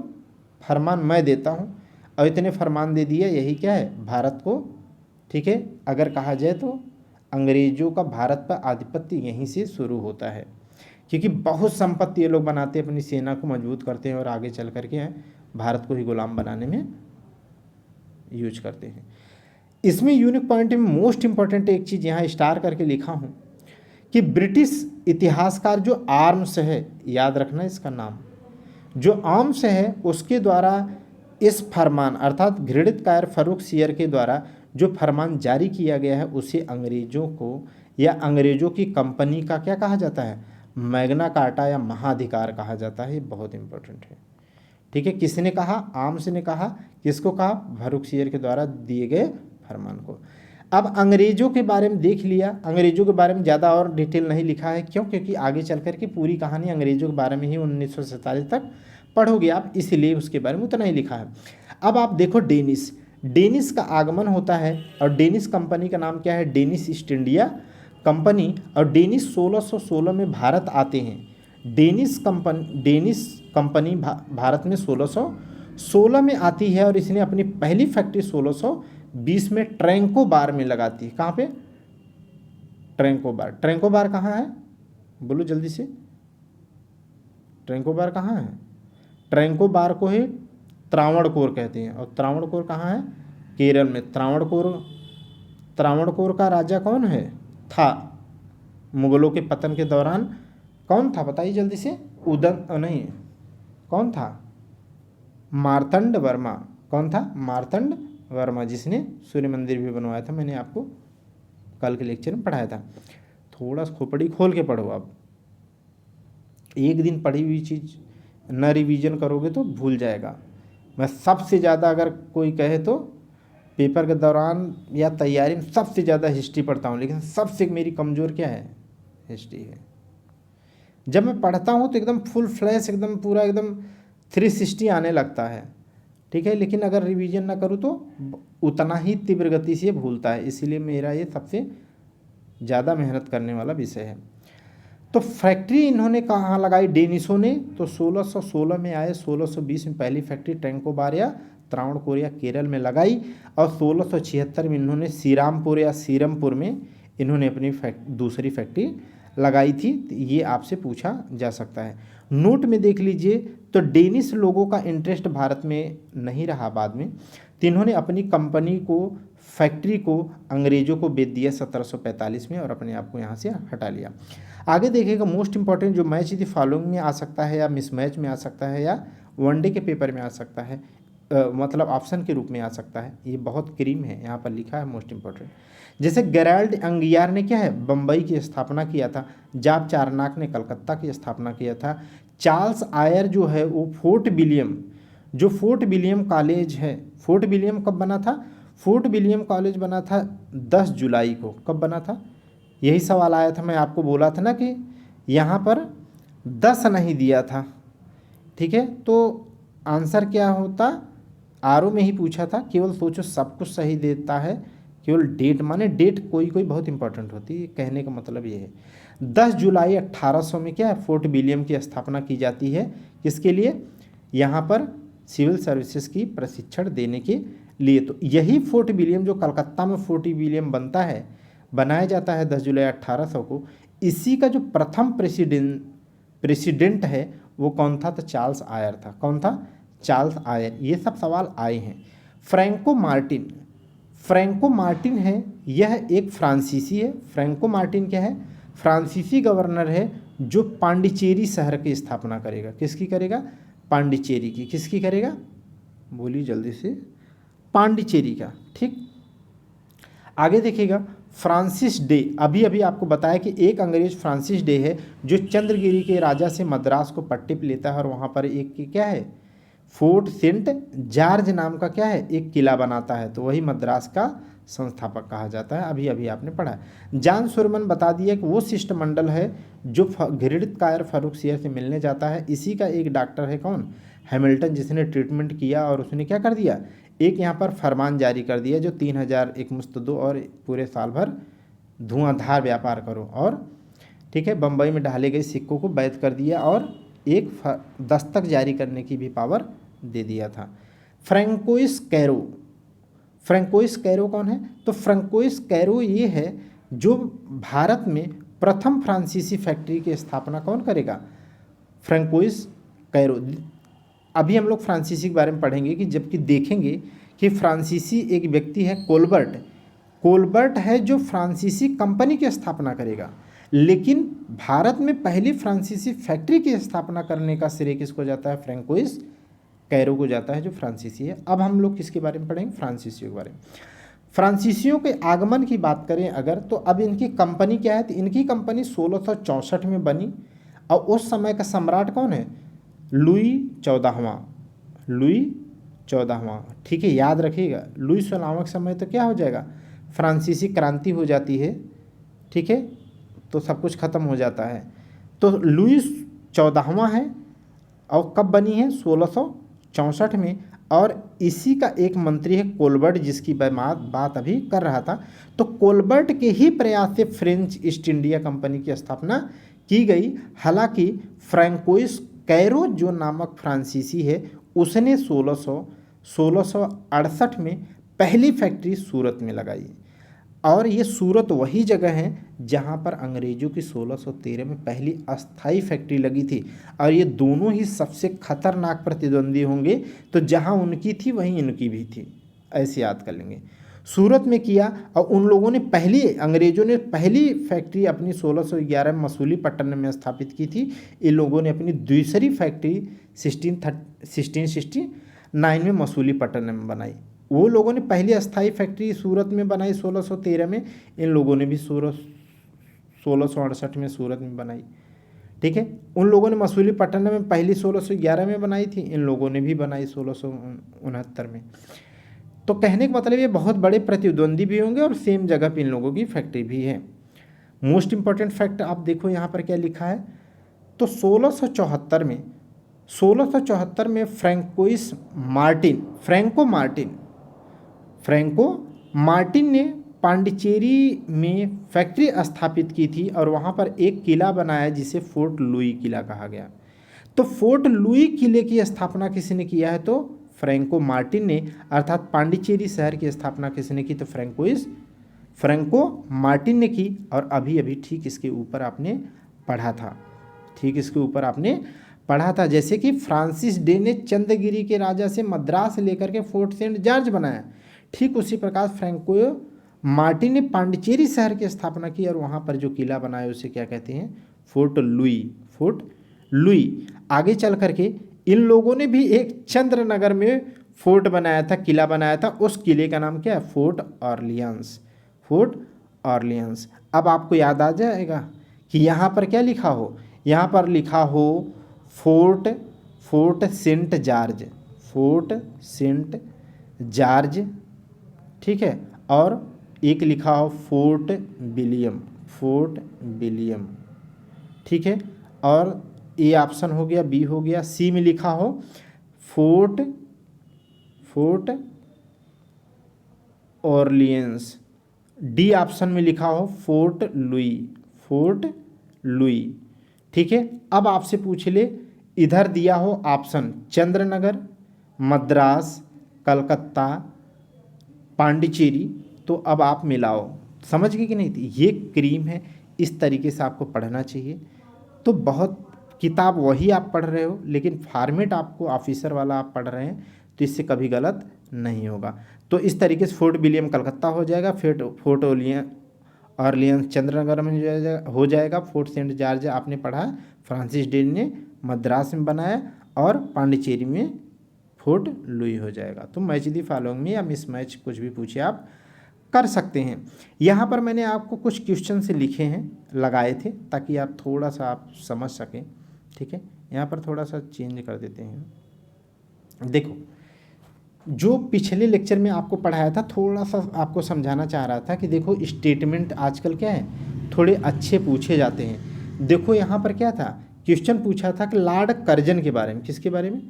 फरमान मैं देता हूँ। और इतने फरमान दे दिया। यही क्या है, भारत को, ठीक है, अगर कहा जाए तो अंग्रेज़ों का भारत पर आधिपत्य यहीं से शुरू होता है। क्योंकि बहुत संपत्ति ये लोग बनाते हैं, अपनी सेना को मजबूत करते हैं और आगे चल करके भारत को ही गुलाम बनाने में यूज करते हैं। इसमें यूनिक पॉइंट में मोस्ट इम्पॉर्टेंट एक चीज़ यहाँ स्टार करके लिखा हूँ कि ब्रिटिश इतिहासकार जो आर्म्स है, याद रखना इसका नाम, जो आर्म्स है उसके द्वारा इस फरमान अर्थात घृणित कायर फर्रुख सियर के द्वारा जो फरमान जारी किया गया है उसे अंग्रेज़ों को या अंग्रेज़ों की कंपनी का क्या कहा जाता है, मैग्ना कार्टा या महाधिकार कहा जाता है। ये बहुत इंपॉर्टेंट है, ठीक है। किसने कहा, आर्म्स ने कहा, किसको कहा, फर्रुख सियर के द्वारा दिए गए फरमान को। अब अंग्रेज़ों के बारे में देख लिया, अंग्रेज़ों के बारे में ज़्यादा और डिटेल नहीं लिखा है, क्यों, क्योंकि आगे चल कर के पूरी कहानी अंग्रेज़ों के बारे में ही 1947 तक पढ़ोगे आप, इसलिए उसके बारे में उतना ही लिखा है। अब आप देखो डेनिस का आगमन होता है और डेनिस कंपनी का नाम क्या है, डेनिस ईस्ट इंडिया कंपनी। और डेनिस 1616 में भारत आते हैं। डेनिस कंपनी भारत में 1616 में आती है और इसने अपनी पहली फैक्ट्री 1620 में ट्रैंकोबार में लगाती है। कहाँ पे, ट्रैंकोबार कहाँ है, बोलो जल्दी से, ट्रैंकोबार कहाँ है, ट्रैंकोबार को ही त्रावणकोर कहते हैं। और त्रावणकोर कहाँ है, केरल में। त्रावणकोर का राजा कौन है, था मुगलों के पतन के दौरान, कौन था बताइए जल्दी से, कौन था, मार्तंड वर्मा। कौन था, मार्तंड वर्मा, जिसने सूर्य मंदिर भी बनवाया था। मैंने आपको कल के लेक्चर में पढ़ाया था। थोड़ा खोपड़ी खोल के पढ़ो आप, एक दिन पढ़ी हुई चीज़ न रिवीजन करोगे तो भूल जाएगा। मैं सबसे ज़्यादा अगर कोई कहे तो पेपर के दौरान या तैयारी में सबसे ज़्यादा हिस्ट्री पढ़ता हूँ, लेकिन सबसे मेरी कमज़ोर क्या है, हिस्ट्री है। जब मैं पढ़ता हूँ तो एकदम फुल फ्लैश, एकदम पूरा एकदम 360 आने लगता है, ठीक है। लेकिन अगर रिवीजन ना करूँ तो उतना ही तीव्र गति से भूलता है। इसीलिए मेरा ये सबसे ज़्यादा मेहनत करने वाला विषय है। तो फैक्ट्री इन्होंने कहाँ लगाई, डेनिसों ने, तो 1616 में आए, 1620 में पहली फैक्ट्री ट्रैंकोबार या त्रावणकोर या केरल में लगाई और 1676 में इन्होंने श्रीरामपुर या सीरमपुर में इन्होंने अपनी दूसरी फैक्ट्री लगाई थी। ये आपसे पूछा जा सकता है। नोट में देख लीजिए तो डेनिश लोगों का इंटरेस्ट भारत में नहीं रहा बाद में, तो इन्होंने अपनी कंपनी को, फैक्ट्री को अंग्रेजों को बेच दिया 1745 में और अपने आप को यहाँ से हटा लिया। आगे देखिएगा मोस्ट इंपॉर्टेंट जो मैच थी फॉलोइंग में आ सकता है या मिसमैच में आ सकता है या वनडे के पेपर में आ सकता है, मतलब ऑप्शन के रूप में आ सकता है। ये बहुत क्रीम है, यहाँ पर लिखा है मोस्ट इंपॉर्टेंट। जैसे गेराल्ड अंगियार ने क्या है बम्बई की स्थापना किया था, जाब चारनाक ने कलकत्ता की स्थापना किया था, चार्ल्स आयर जो है वो फोर्ट विलियम, जो फोर्ट विलियम कॉलेज है, फोर्ट विलियम कब बना था? फोर्ट विलियम कॉलेज बना था 10 जुलाई को। कब बना था? यही सवाल आया था, मैं आपको बोला था ना कि यहाँ पर 10 नहीं दिया था, ठीक है, तो आंसर क्या होता? आरओ में ही पूछा था, केवल सोचो सब कुछ सही देता है, केवल डेट, माने डेट कोई कोई बहुत इंपॉर्टेंट होती है, कहने का मतलब ये है। 10 जुलाई 1800 में क्या है फोर्ट विलियम की स्थापना की जाती है, किसके लिए? यहाँ पर सिविल सर्विसेज की प्रशिक्षण देने के लिए। तो यही फोर्ट विलियम जो कलकत्ता में फोर्ट विलियम बनता है, बनाया जाता है 10 जुलाई 1800 को, इसी का जो प्रथम प्रेसिडेंट है वो कौन था? तो चार्ल्स आयर था। कौन था? Charles Eyre. ये सब सवाल आए हैं। फ्रैंको मार्टिन, फ्रैंको मार्टिन है, यह एक फ्रांसीसी है। फ्रैंको मार्टिन क्या है? फ्रांसीसी गवर्नर है जो पांडिचेरी शहर की स्थापना करेगा। किसकी करेगा? पांडिचेरी की। किसकी करेगा? बोलिए जल्दी से। पांडिचेरी का, ठीक। आगे देखिएगा फ्रांसिस डे, अभी अभी आपको बताया कि एक अंग्रेज फ्रांसिस डे है जो चंद्रगिरी के राजा से मद्रास को पट्टे पे लेता है और वहाँ पर एक क्या है फोर्ट सेंट जॉर्ज नाम का क्या है एक किला बनाता है, तो वही मद्रास का संस्थापक कहा जाता है। अभी अभी आपने पढ़ा। जॉन सोरमन बता दिया कि वो शिष्टमंडल है जो घृणित कायर फर्रुखसियर से मिलने जाता है। इसी का एक डॉक्टर है कौन? हैमिल्टन, जिसने ट्रीटमेंट किया और उसने क्या कर दिया, एक यहाँ पर फरमान जारी कर दिया जो 3000 एक मुश्त दो और पूरे साल भर धुआंधार व्यापार करो, और ठीक है बम्बई में ढाले गए सिक्कों को बैद कर दिया और एक दस्तक जारी करने की भी पावर दे दिया था। फ्रैंकोइस कैरो, फ्रैंकोइस कैरो कौन है? तो फ्रैंकोइस कैरो ये है जो भारत में प्रथम फ्रांसीसी फैक्ट्री की स्थापना कौन करेगा? Francois Caron. अभी हम लोग फ्रांसीसी के बारे में पढ़ेंगे कि जबकि देखेंगे कि फ्रांसीसी एक व्यक्ति है कोलबर्ट, कोलबर्ट है जो फ्रांसीसी कंपनी की स्थापना करेगा, लेकिन भारत में पहली फ्रांसीसी फैक्ट्री की स्थापना करने का श्रेय किसको जाता है? फ्रैंकोइस कैरो को जाता है जो फ्रांसीसी है। अब हम लोग किसके बारे में पढ़ेंगे? फ्रांसीसियों के बारे में। फ्रांसीसियों के आगमन की बात करें अगर, तो अब इनकी कंपनी क्या है? तो इनकी कंपनी 1664 में बनी और उस समय का सम्राट कौन है? लुई 14वां, लुई 14वां, ठीक है, याद रखिएगा। लुई 16वां के समय तो क्या हो जाएगा? फ्रांसीसी क्रांति हो जाती है, ठीक है, तो सब कुछ खत्म हो जाता है। तो लुई 14वां है और कब बनी है? 1664 में, और इसी का एक मंत्री है कोलबर्ट, जिसकी बात अभी कर रहा था। तो कोलबर्ट के ही प्रयास से फ्रेंच ईस्ट इंडिया कंपनी की स्थापना की गई। हालांकि फ्रैंकोइस कैरो जो नामक फ्रांसीसी है उसने 1668 में पहली फैक्ट्री सूरत में लगाई, और ये सूरत वही जगह है जहाँ पर अंग्रेज़ों की 1613 में पहली अस्थाई फैक्ट्री लगी थी। और ये दोनों ही सबसे खतरनाक प्रतिद्वंदी होंगे, तो जहाँ उनकी थी वहीं इनकी भी थी, ऐसे याद कर लेंगे। सूरत में किया और उन लोगों ने पहली, अंग्रेज़ों ने पहली फैक्ट्री अपनी 1611 में मसूलीपट्टनम में स्थापित की थी। इन लोगों ने अपनी दूसरी फैक्ट्री 1669 में मसूलीपट्टनम में बनाई। वो लोगों ने पहली अस्थाई फैक्ट्री सूरत में बनाई 1613 में, इन लोगों ने भी 1668 में सूरत में बनाई, ठीक है। उन लोगों ने मसूलीपट्टनम में पहली 1611 में बनाई थी, इन लोगों ने भी बनाई 1669 में। तो कहने का मतलब ये बहुत बड़े प्रतिद्वंदी भी होंगे और सेम जगह पे इन लोगों की फैक्ट्री भी है। मोस्ट इंपॉर्टेंट फैक्ट आप देखो यहाँ पर क्या लिखा है, तो 1674 में फ्रैंको मार्टिन ने पांडिचेरी में फैक्ट्री स्थापित की थी और वहाँ पर एक किला बनाया जिसे फोर्ट लुई किला कहा गया। तो फोर्ट लुई किले की स्थापना किसने किया है? तो फ्रैंको मार्टिन ने, अर्थात पांडिचेरी शहर की स्थापना किसने की? तो फ्रैंको मार्टिन ने की। और अभी अभी ठीक इसके ऊपर आपने पढ़ा था, ठीक इसके ऊपर आपने पढ़ा था, जैसे कि फ्रांसिस डे ने चंद्रगिरी के राजा से मद्रास लेकर के फोर्ट सेंट जॉर्ज बनाया, ठीक उसी प्रकार फ्रैंको मार्टिन ने पांडिचेरी शहर की स्थापना की और वहाँ पर जो किला बनाया उसे क्या कहते हैं, फोर्ट लुई, फोर्ट लुई। आगे चल करके इन लोगों ने भी एक चंद्रनगर में फोर्ट बनाया था, किला बनाया था, उस किले का नाम क्या है, फोर्ट ऑरलियंस, फोर्ट ऑरलियंस। अब आपको याद आ जाएगा कि यहाँ पर क्या लिखा हो, यहाँ पर लिखा हो Fort, Fort Saint George, Fort Saint George, ठीक है, और एक लिखा हो फोर्ट विलियम, फोर्ट विलियम, ठीक है। और ए ऑप्शन हो गया, बी हो गया। सी में लिखा हो Fort, fort Orleans. D option में लिखा हो फोर्ट लुई, फोर्ट लुई, ठीक है। अब आपसे पूछ ले, इधर दिया हो ऑप्शन चंद्रनगर, मद्रास, कलकत्ता, पांडिचेरी, तो अब आप मिलाओ। समझ गए कि नहीं थी, ये क्रीम है, इस तरीके से आपको पढ़ना चाहिए। तो बहुत किताब वही आप पढ़ रहे हो, लेकिन फॉर्मेट आपको ऑफिसर वाला आप पढ़ रहे हैं, तो इससे कभी गलत नहीं होगा। तो इस तरीके से फोर्ट विलियम कलकत्ता हो जाएगा, फोर्ट ऑरलियंस चंद्रनगर में हो जाएगा, फोर्ट सेंट जॉर्ज आपने पढ़ा फ्रांसिस डे ने मद्रास में बनाया, और पांडिचेरी में फोर्ट लुई हो जाएगा। तो मैच दी फॉलोइंग में या मिस मैच कुछ भी पूछे आप कर सकते हैं। यहाँ पर मैंने आपको कुछ क्वेश्चन से लिखे हैं, लगाए थे, ताकि आप थोड़ा सा आप समझ सकें, ठीक है। यहाँ पर थोड़ा सा चेंज कर देते हैं। देखो, जो पिछले लेक्चर में आपको पढ़ाया था, थोड़ा सा आपको समझाना चाह रहा था कि देखो स्टेटमेंट आजकल क्या है, थोड़े अच्छे पूछे जाते हैं। देखो यहाँ पर क्या था, क्वेश्चन पूछा था कि लॉर्ड कर्जन के बारे में, किसके बारे में,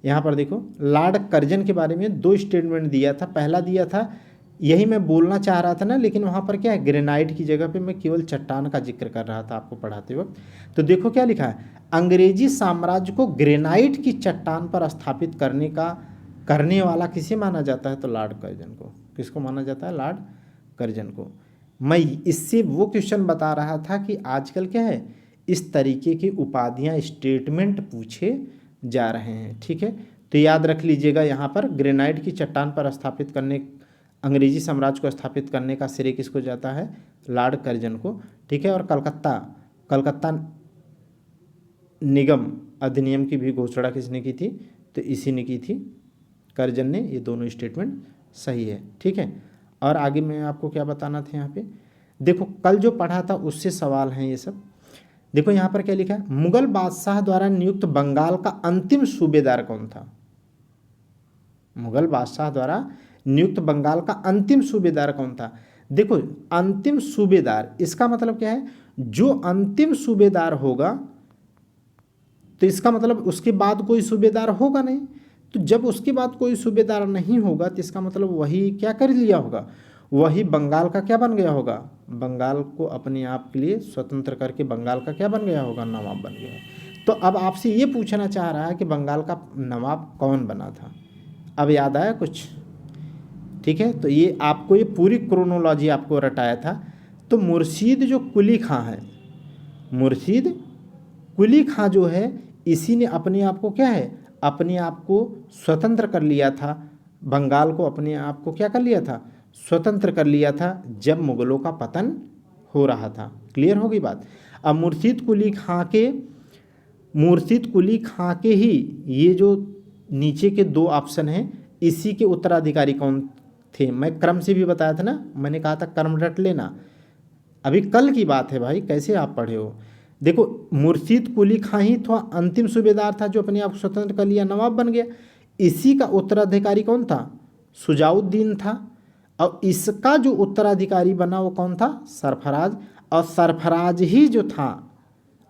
यहाँ पर देखो लॉर्ड कर्जन के बारे में दो स्टेटमेंट दिया था। पहला दिया था, यही मैं बोलना चाह रहा था ना, लेकिन वहाँ पर क्या है, ग्रेनाइट की जगह पे मैं केवल चट्टान का जिक्र कर रहा था आपको पढ़ाते वक्त। तो देखो क्या लिखा है, अंग्रेजी साम्राज्य को ग्रेनाइट की चट्टान पर स्थापित करने वाला किसे माना जाता है, तो लॉर्ड कर्जन को। किसको माना जाता है, लॉर्ड कर्जन को। मैं इससे वो क्वेश्चन बता रहा था कि आजकल क्या है, इस तरीके की उपाधियाँ, स्टेटमेंट पूछे जा रहे हैं, ठीक है। तो याद रख लीजिएगा, यहाँ पर ग्रेनाइट की चट्टान पर स्थापित करने, अंग्रेजी साम्राज्य को स्थापित करने का श्रेय किसको जाता है, लॉर्ड कर्जन को, ठीक है। और कलकत्ता निगम अधिनियम की भी घोषणा किसने की थी, तो इसी ने की थी, कर्जन ने। ये दोनों स्टेटमेंट सही है, ठीक है। और आगे मैं आपको क्या बताना था यहाँ पे, देखो कल जो पढ़ा था उससे सवाल हैं ये सब। देखो यहाँ पर क्या लिखा है, मुगल बादशाह द्वारा नियुक्त बंगाल का अंतिम सूबेदार कौन था। मुगल बादशाह द्वारा नियुक्त बंगाल का अंतिम सूबेदार कौन था। देखो अंतिम सूबेदार, इसका मतलब क्या है, जो अंतिम सूबेदार होगा, तो इसका मतलब उसके बाद कोई सूबेदार होगा नहीं। तो जब उसके बाद कोई सूबेदार नहीं होगा, तो इसका मतलब वही क्या कर लिया होगा, वही बंगाल का क्या बन गया होगा, बंगाल को अपने आप के लिए स्वतंत्र करके बंगाल का क्या बन गया होगा, नवाब बन गया। तो अब आपसे ये पूछना चाह रहा है कि बंगाल का नवाब कौन बना था। अब याद आया कुछ, ठीक है। तो ये आपको, ये पूरी क्रोनोलॉजी आपको रटाया था। तो मुर्शीद जो कुली खां है, मुर्शीद कुली खां जो है, इसी ने अपने आप को क्या है, अपने आप को स्वतंत्र कर लिया था, बंगाल को अपने आप को क्या कर लिया था, स्वतंत्र कर लिया था, जब मुगलों का पतन हो रहा था। क्लियर होगी बात। अब मुर्शीद कुली खां के ही ये जो नीचे के दो ऑप्शन हैं, इसी के उत्तराधिकारी कौन थे। मैं क्रम से भी बताया था ना, मैंने कहा था क्रम रट लेना, अभी कल की बात है भाई, कैसे आप पढ़े हो। देखो मुर्शीद कुली खां ही तो अंतिम सूबेदार था, जो अपने आप को स्वतंत्र कर लिया, नवाब बन गया। इसी का उत्तराधिकारी कौन था, सुजाउद्दीन था। और इसका जो उत्तराधिकारी बना वो कौन था, सरफराज। और सरफराज ही जो था,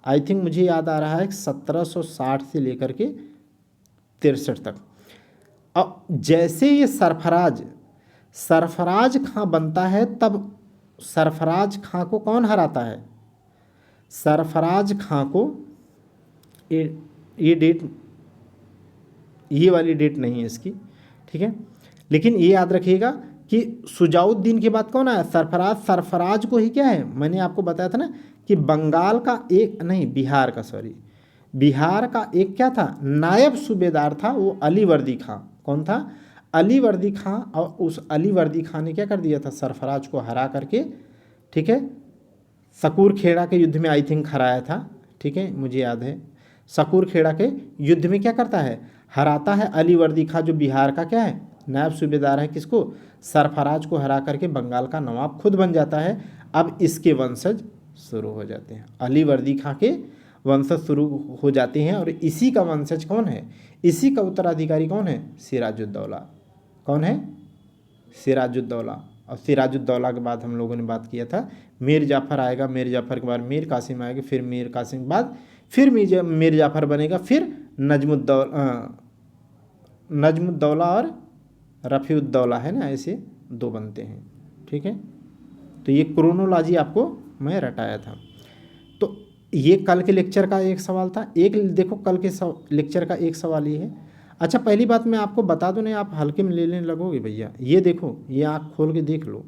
आई थिंक मुझे याद आ रहा है 1760 से लेकर के 63 तक। और जैसे ये सरफराज खां बनता है, तब सरफराज खां को कौन हराता है, सरफराज खां को, ये डेट, ये वाली डेट नहीं है इसकी, ठीक है। लेकिन ये याद रखिएगा कि सुजाउद्दीन के बाद कौन आया, सरफराज को ही क्या है, मैंने आपको बताया था ना कि बंगाल का एक नहीं, बिहार का, सॉरी, बिहार का एक क्या था, नायब सूबेदार था, वो अली वर्दी खां। कौन था? अली वर्दी खां। और उस अली वर्दी खां ने क्या कर दिया था, सरफराज को हरा करके, ठीक है, सकूर खेड़ा के युद्ध में आई थिंक हराया था, ठीक है, मुझे याद है। सकूर खेड़ा के युद्ध में क्या करता है, हराता है अली वर्दी खां, जो बिहार का क्या है, नायब सूबेदार है। किसको? सरफराज को हरा करके बंगाल का नवाब खुद बन जाता है। अब इसके वंशज शुरू हो जाते हैं, अली वर्दी खां के वंशज शुरू हो जाते हैं। और इसी का वंशज कौन है, इसी का उत्तराधिकारी कौन है, सिराजुद्दौला। कौन है? सिराजुद्दौला। और सिराजुद्दौला के बाद हम लोगों ने बात किया था मीर जाफ़र आएगा, मीर जाफ़र के बाद मीर कासिम आएगा, फिर मीर कासिम के बाद फिर मीर जाफ़र बनेगा, फिर नजमुद्दौला और रफ़ीउद्दौला, है ना, ऐसे दो बनते हैं, ठीक है। तो ये क्रोनोलॉजी आपको मैं रटाया था। तो ये कल के लेक्चर का एक सवाल था। एक देखो कल के लेक्चर का एक सवाल ये है। अच्छा, पहली बात मैं आपको बता दूं, नहीं आप हल्के में लेने लगोगे भैया। ये देखो, ये आँख खोल के देख लो,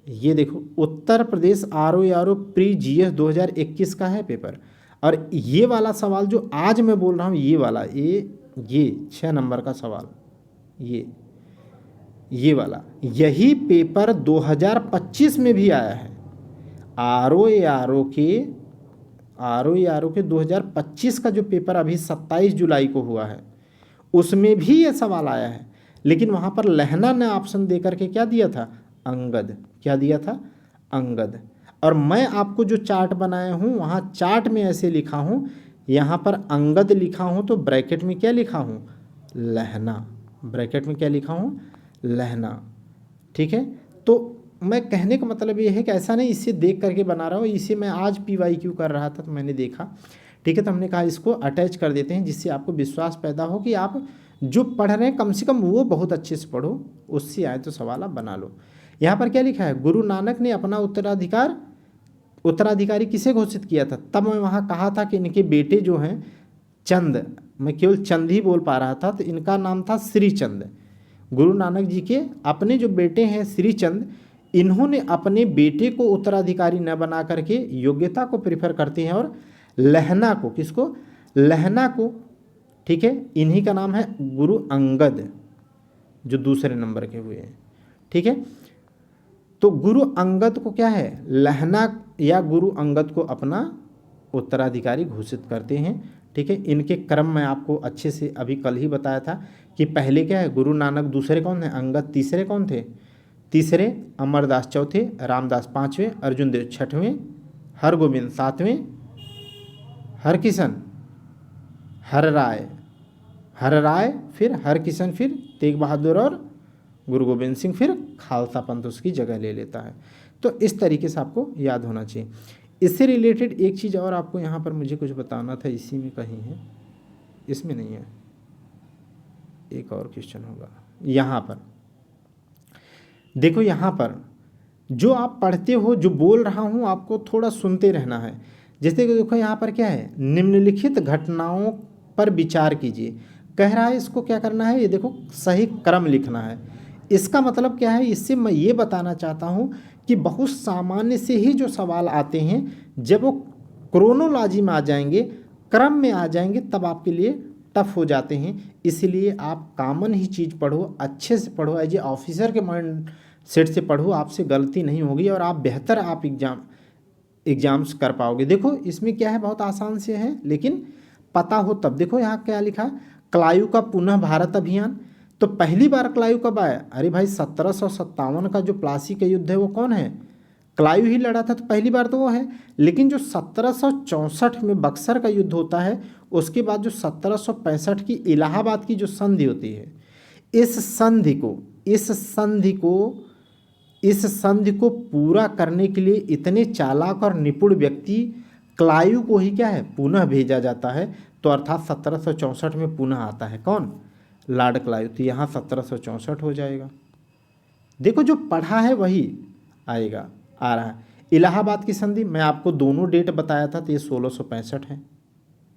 ये देखो Uttar Pradesh RO pre GS 2021 का है पेपर। और ये वाला सवाल जो आज मैं बोल रहा हूँ, ये वाला, ये 6 नंबर का सवाल, ये वाला, यही पेपर 2025 में भी आया है। RO के 2025 का जो पेपर अभी 27 जुलाई को हुआ है, उसमें भी ये सवाल आया है। लेकिन वहाँ पर लहना ने ऑप्शन दे करके क्या दिया था, अंगद। क्या दिया था, अंगद। और मैं आपको जो चार्ट बनाया हूँ, वहाँ चार्ट में ऐसे लिखा हूँ, यहाँ पर अंगद लिखा हूँ तो ब्रैकेट में क्या लिखा हूँ, लहना। ब्रैकेट में क्या लिखा हूँ, लहना, ठीक है। तो मैं कहने का मतलब ये है कि ऐसा नहीं इसे देख करके बना रहा हूँ, इसे मैं आज PYQ कर रहा था तो मैंने देखा, ठीक है, तो हमने कहा इसको अटैच कर देते हैं, जिससे आपको विश्वास पैदा हो कि आप जो पढ़ रहे हैं कम से कम वो बहुत अच्छे से पढ़ो, उससे आए तो सवाल आप बना लो। यहाँ पर क्या लिखा है, गुरु नानक ने अपना उत्तराधिकारी किसे घोषित किया था। तब मैं वहाँ कहा था कि इनके बेटे जो हैं चंद, मैं केवल चंद ही बोल पा रहा था, तो इनका नाम था श्रीचंद। गुरु नानक जी के अपने जो बेटे हैं श्रीचंद, इन्होंने अपने बेटे को उत्तराधिकारी न बना करके योग्यता को प्रेफर करते हैं और लहना को, किसको, लहना को, ठीक है, इन्हीं का नाम है गुरु अंगद, जो दूसरे नंबर के हुए हैं, ठीक है। तो गुरु अंगद को क्या है, लहना या गुरु अंगद को अपना उत्तराधिकारी घोषित करते हैं, ठीक है। इनके क्रम में आपको अच्छे से अभी कल ही बताया था कि पहले क्या है, गुरु नानक, दूसरे कौन है, अंगद, तीसरे कौन थे, तीसरे अमरदास चौथे, रामदास पाँचवें, अर्जुन देव छठवें, हरगोविंद सातवें, हरकिशन, हरराय, फिर हरकिशन, फिर तेग बहादुर और गुरु गोविंद सिंह, फिर खालसा पंथ उसकी जगह ले लेता है। तो इस तरीके से आपको याद होना चाहिए। इससे रिलेटेड एक चीज़ और आपको यहाँ पर मुझे कुछ बताना था, इसी में कहीं है, इसमें नहीं है, एक और क्वेश्चन होगा यहाँ पर। देखो यहाँ पर जो आप पढ़ते हो, जो बोल रहा हूँ, आपको थोड़ा सुनते रहना है। जैसे कि देखो यहाँ पर क्या है, निम्नलिखित घटनाओं पर विचार कीजिए, कह रहा है। इसको क्या करना है, ये देखो सही क्रम लिखना है। इसका मतलब क्या है, इससे मैं ये बताना चाहता हूँ कि बहुत सामान्य से ही जो सवाल आते हैं, जब वो क्रोनोलॉजी में आ जाएंगे, क्रम में आ जाएंगे, तब आपके लिए टफ हो जाते हैं। इसलिए आप कॉमन ही चीज़ पढ़ो, अच्छे से पढ़ो, एज ए ऑफिसर के माइंड सेट से पढ़ो, आपसे गलती नहीं होगी और आप बेहतर आप एग्जाम्स कर पाओगे। देखो इसमें क्या है, बहुत आसान से है, लेकिन पता हो तब। देखो यहाँ क्या लिखा, क्लायू का पुनः भारत अभियान। तो पहली बार क्लायू कब आया, अरे भाई 1757 का जो प्लासी का युद्ध है वो कौन है, क्लायू ही लड़ा था, तो पहली बार तो वो है। लेकिन जो 1764 में बक्सर का युद्ध होता है, उसके बाद जो 1765 की इलाहाबाद की जो संधि होती है, इस संधि को पूरा करने के लिए इतने चालाक और निपुण व्यक्ति क्लायू को ही क्या है, पुनः भेजा जाता है। तो अर्थात 1764 में पुनः आता है कौन, लॉर्ड क्लायू। तो यहाँ 1764 हो जाएगा। देखो जो पढ़ा है वही आएगा, आ रहा है। इलाहाबाद की संधि मैं आपको दोनों डेट बताया था, तो ये 1665 है,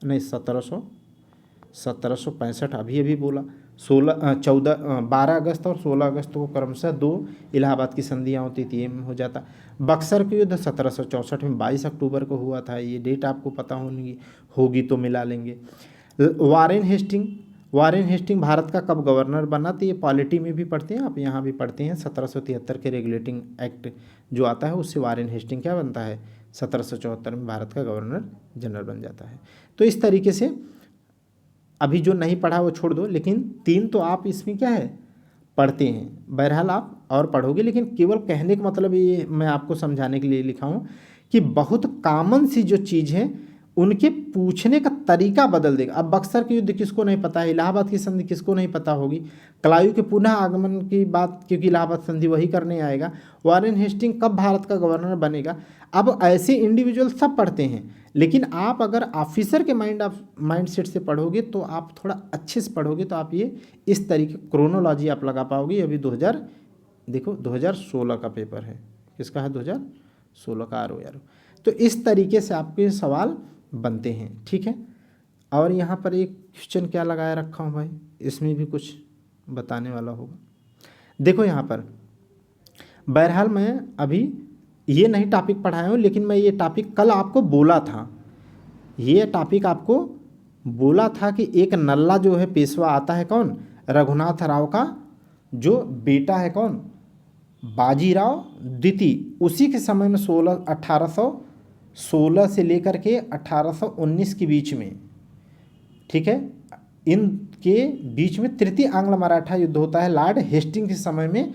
नहीं 1765 अभी बोला, 12 अगस्त और 16 अगस्त को क्रमशः 2 इलाहाबाद की संधियाँ होती थी, ये हो जाता। बक्सर के युद्ध 1764 में 22 अक्टूबर को हुआ था, ये डेट आपको पता होगी तो मिला लेंगे। वारेन हेस्टिंग भारत का कब गवर्नर बना, तो ये पॉलिटी में भी पढ़ते हैं आप, यहाँ भी पढ़ते हैं। 1773 के रेगुलेटिंग एक्ट जो आता है उससे वारेन हेस्टिंग क्या बनता है, 1774 में भारत का गवर्नर जनरल बन जाता है। तो इस तरीके से अभी जो नहीं पढ़ा वो छोड़ दो, लेकिन 3 तो आप इसमें क्या है पढ़ते हैं। बहरहाल आप और पढ़ोगे, लेकिन केवल कहने का मतलब ये मैं आपको समझाने के लिए लिखा हूँ कि बहुत कॉमन सी जो चीज़ है उनके पूछने का तरीका बदल देगा। अब बक्सर के युद्ध किसको नहीं पता है, इलाहाबाद की संधि किसको नहीं पता होगी, कलायू के पुनः आगमन की बात, क्योंकि इलाहाबाद संधि वही करने आएगा, वारेन हेस्टिंग कब भारत का गवर्नर बनेगा। अब ऐसे इंडिविजुअल सब पढ़ते हैं, लेकिन आप अगर ऑफिसर के माइंड सेट से पढ़ोगे तो आप थोड़ा अच्छे से पढ़ोगे तो आप ये इस तरीके क्रोनोलॉजी आप लगा पाओगे। अभी 2016 का पेपर है, किसका है, 2016 का RO। तो इस तरीके से आपके सवाल बनते हैं, ठीक है। और यहाँ पर एक क्वेश्चन क्या लगाया रखा हूँ भाई, इसमें भी कुछ बताने वाला होगा। देखो यहाँ पर बहरहाल मैं अभी ये नहीं टॉपिक पढ़ाया हूँ, लेकिन मैं ये टॉपिक कल आपको बोला था, ये टॉपिक आपको बोला था कि एक नल्ला जो है पेशवा आता है, कौन, रघुनाथ राव का जो बेटा है, कौन, बाजीराव द्वितीय, उसी के समय में 1816 से लेकर के 1819 के बीच में, ठीक है, इनके बीच में तृतीय आंग्ल मराठा युद्ध होता है लॉर्ड हेस्टिंग के समय में,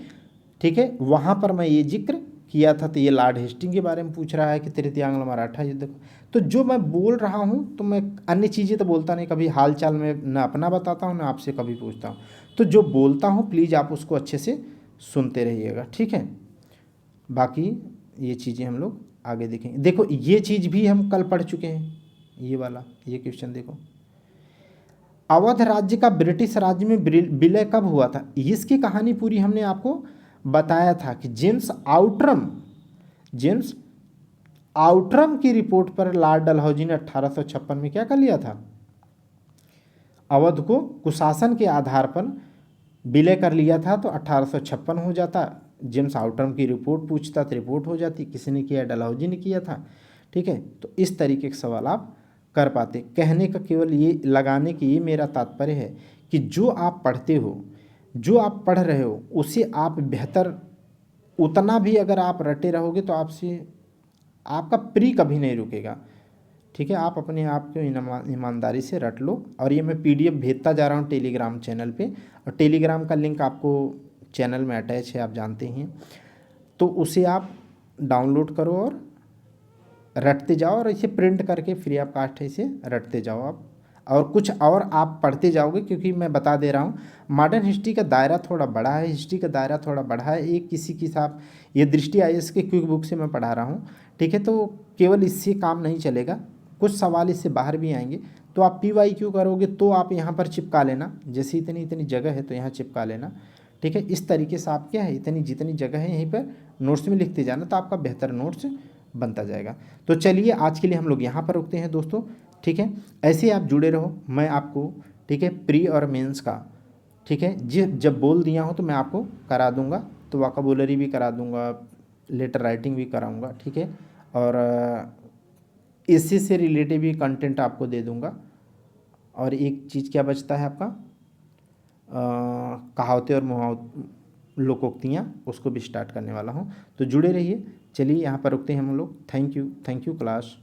ठीक है। वहाँ पर मैं ये जिक्र किया था, तो ये लॉर्ड हेस्टिंग के बारे में पूछ रहा है कि तृतीय आंग्ल मराठा युद्ध। तो जो मैं बोल रहा हूँ तो मैं अन्य चीज़ें तो बोलता नहीं, कभी हाल चाल में न अपना बताता हूँ न आपसे कभी पूछता हूँ। तो जो बोलता हूँ प्लीज़ आप उसको अच्छे से सुनते रहिएगा, ठीक है। बाकी ये चीज़ें हम लोग आगे देखेंगे। देखो ये चीज़ भी हम कल पढ़ चुके हैं, ये वाला ये क्वेश्चन देखो, अवध राज्य का ब्रिटिश राज्य में विलय कब हुआ था। इसकी कहानी पूरी हमने आपको बताया था कि जेम्स आउटरम की रिपोर्ट पर लॉर्ड डलहौजी ने 1856 में क्या कर लिया था, अवध को कुशासन के आधार पर विलय कर लिया था। तो 1856 हो जाता, जेम्स आउटरम की रिपोर्ट पूछता तो रिपोर्ट हो जाती, किसने किया, डलहौजी ने किया था, ठीक है। तो इस तरीके के सवाल आप कर पाते। कहने का केवल ये लगाने की ये मेरा तात्पर्य है कि जो आप पढ़ते हो, जो आप पढ़ रहे हो उसे आप बेहतर, उतना भी अगर आप रटे रहोगे तो आपका प्री कभी नहीं रुकेगा, ठीक है। आप अपने आप को ईमानदारी से रट लो। और ये मैं PDF भेजता जा रहा हूँ टेलीग्राम चैनल पे, और टेलीग्राम का लिंक आपको चैनल में अटैच है, आप जानते हैं। तो उसे आप डाउनलोड करो और रटते जाओ, और इसे प्रिंट करके फ्री ऑफ कास्ट है, इसे रटते जाओ आप, और कुछ और आप पढ़ते जाओगे। क्योंकि मैं बता दे रहा हूँ मॉडर्न हिस्ट्री का दायरा थोड़ा बड़ा है, हिस्ट्री का दायरा थोड़ा बड़ा है। एक किसी की साथ ये दृष्टि IAS के क्विक बुक से मैं पढ़ा रहा हूँ, ठीक है। तो केवल इससे काम नहीं चलेगा, कुछ सवाल इससे बाहर भी आएंगे। तो आप PYQ करोगे तो आप यहाँ पर चिपका लेना, जैसे इतनी जगह है तो यहाँ चिपका लेना, ठीक है। इस तरीके से आप क्या है, जितनी जगह है यहीं पर नोट्स में लिखते जाना, तो आपका बेहतर नोट्स बनता जाएगा। तो चलिए आज के लिए हम लोग यहाँ पर रुकते हैं दोस्तों, ठीक है। ऐसे आप जुड़े रहो, मैं आपको, ठीक है, प्री और मेंस का, ठीक है, जब बोल दिया हो तो मैं आपको करा दूंगा, तो वोकैबुलरी भी करा दूंगा, लेटर राइटिंग भी कराऊंगा, ठीक है। और इसी से रिलेटेड भी कंटेंट आपको दे दूंगा। और एक चीज़ क्या बचता है आपका, कहावतें और लोकोक्तियाँ, उसको भी स्टार्ट करने वाला हूँ। तो जुड़े रहिए। चलिए यहाँ पर रुकते हैं हम लोग। Thank you class.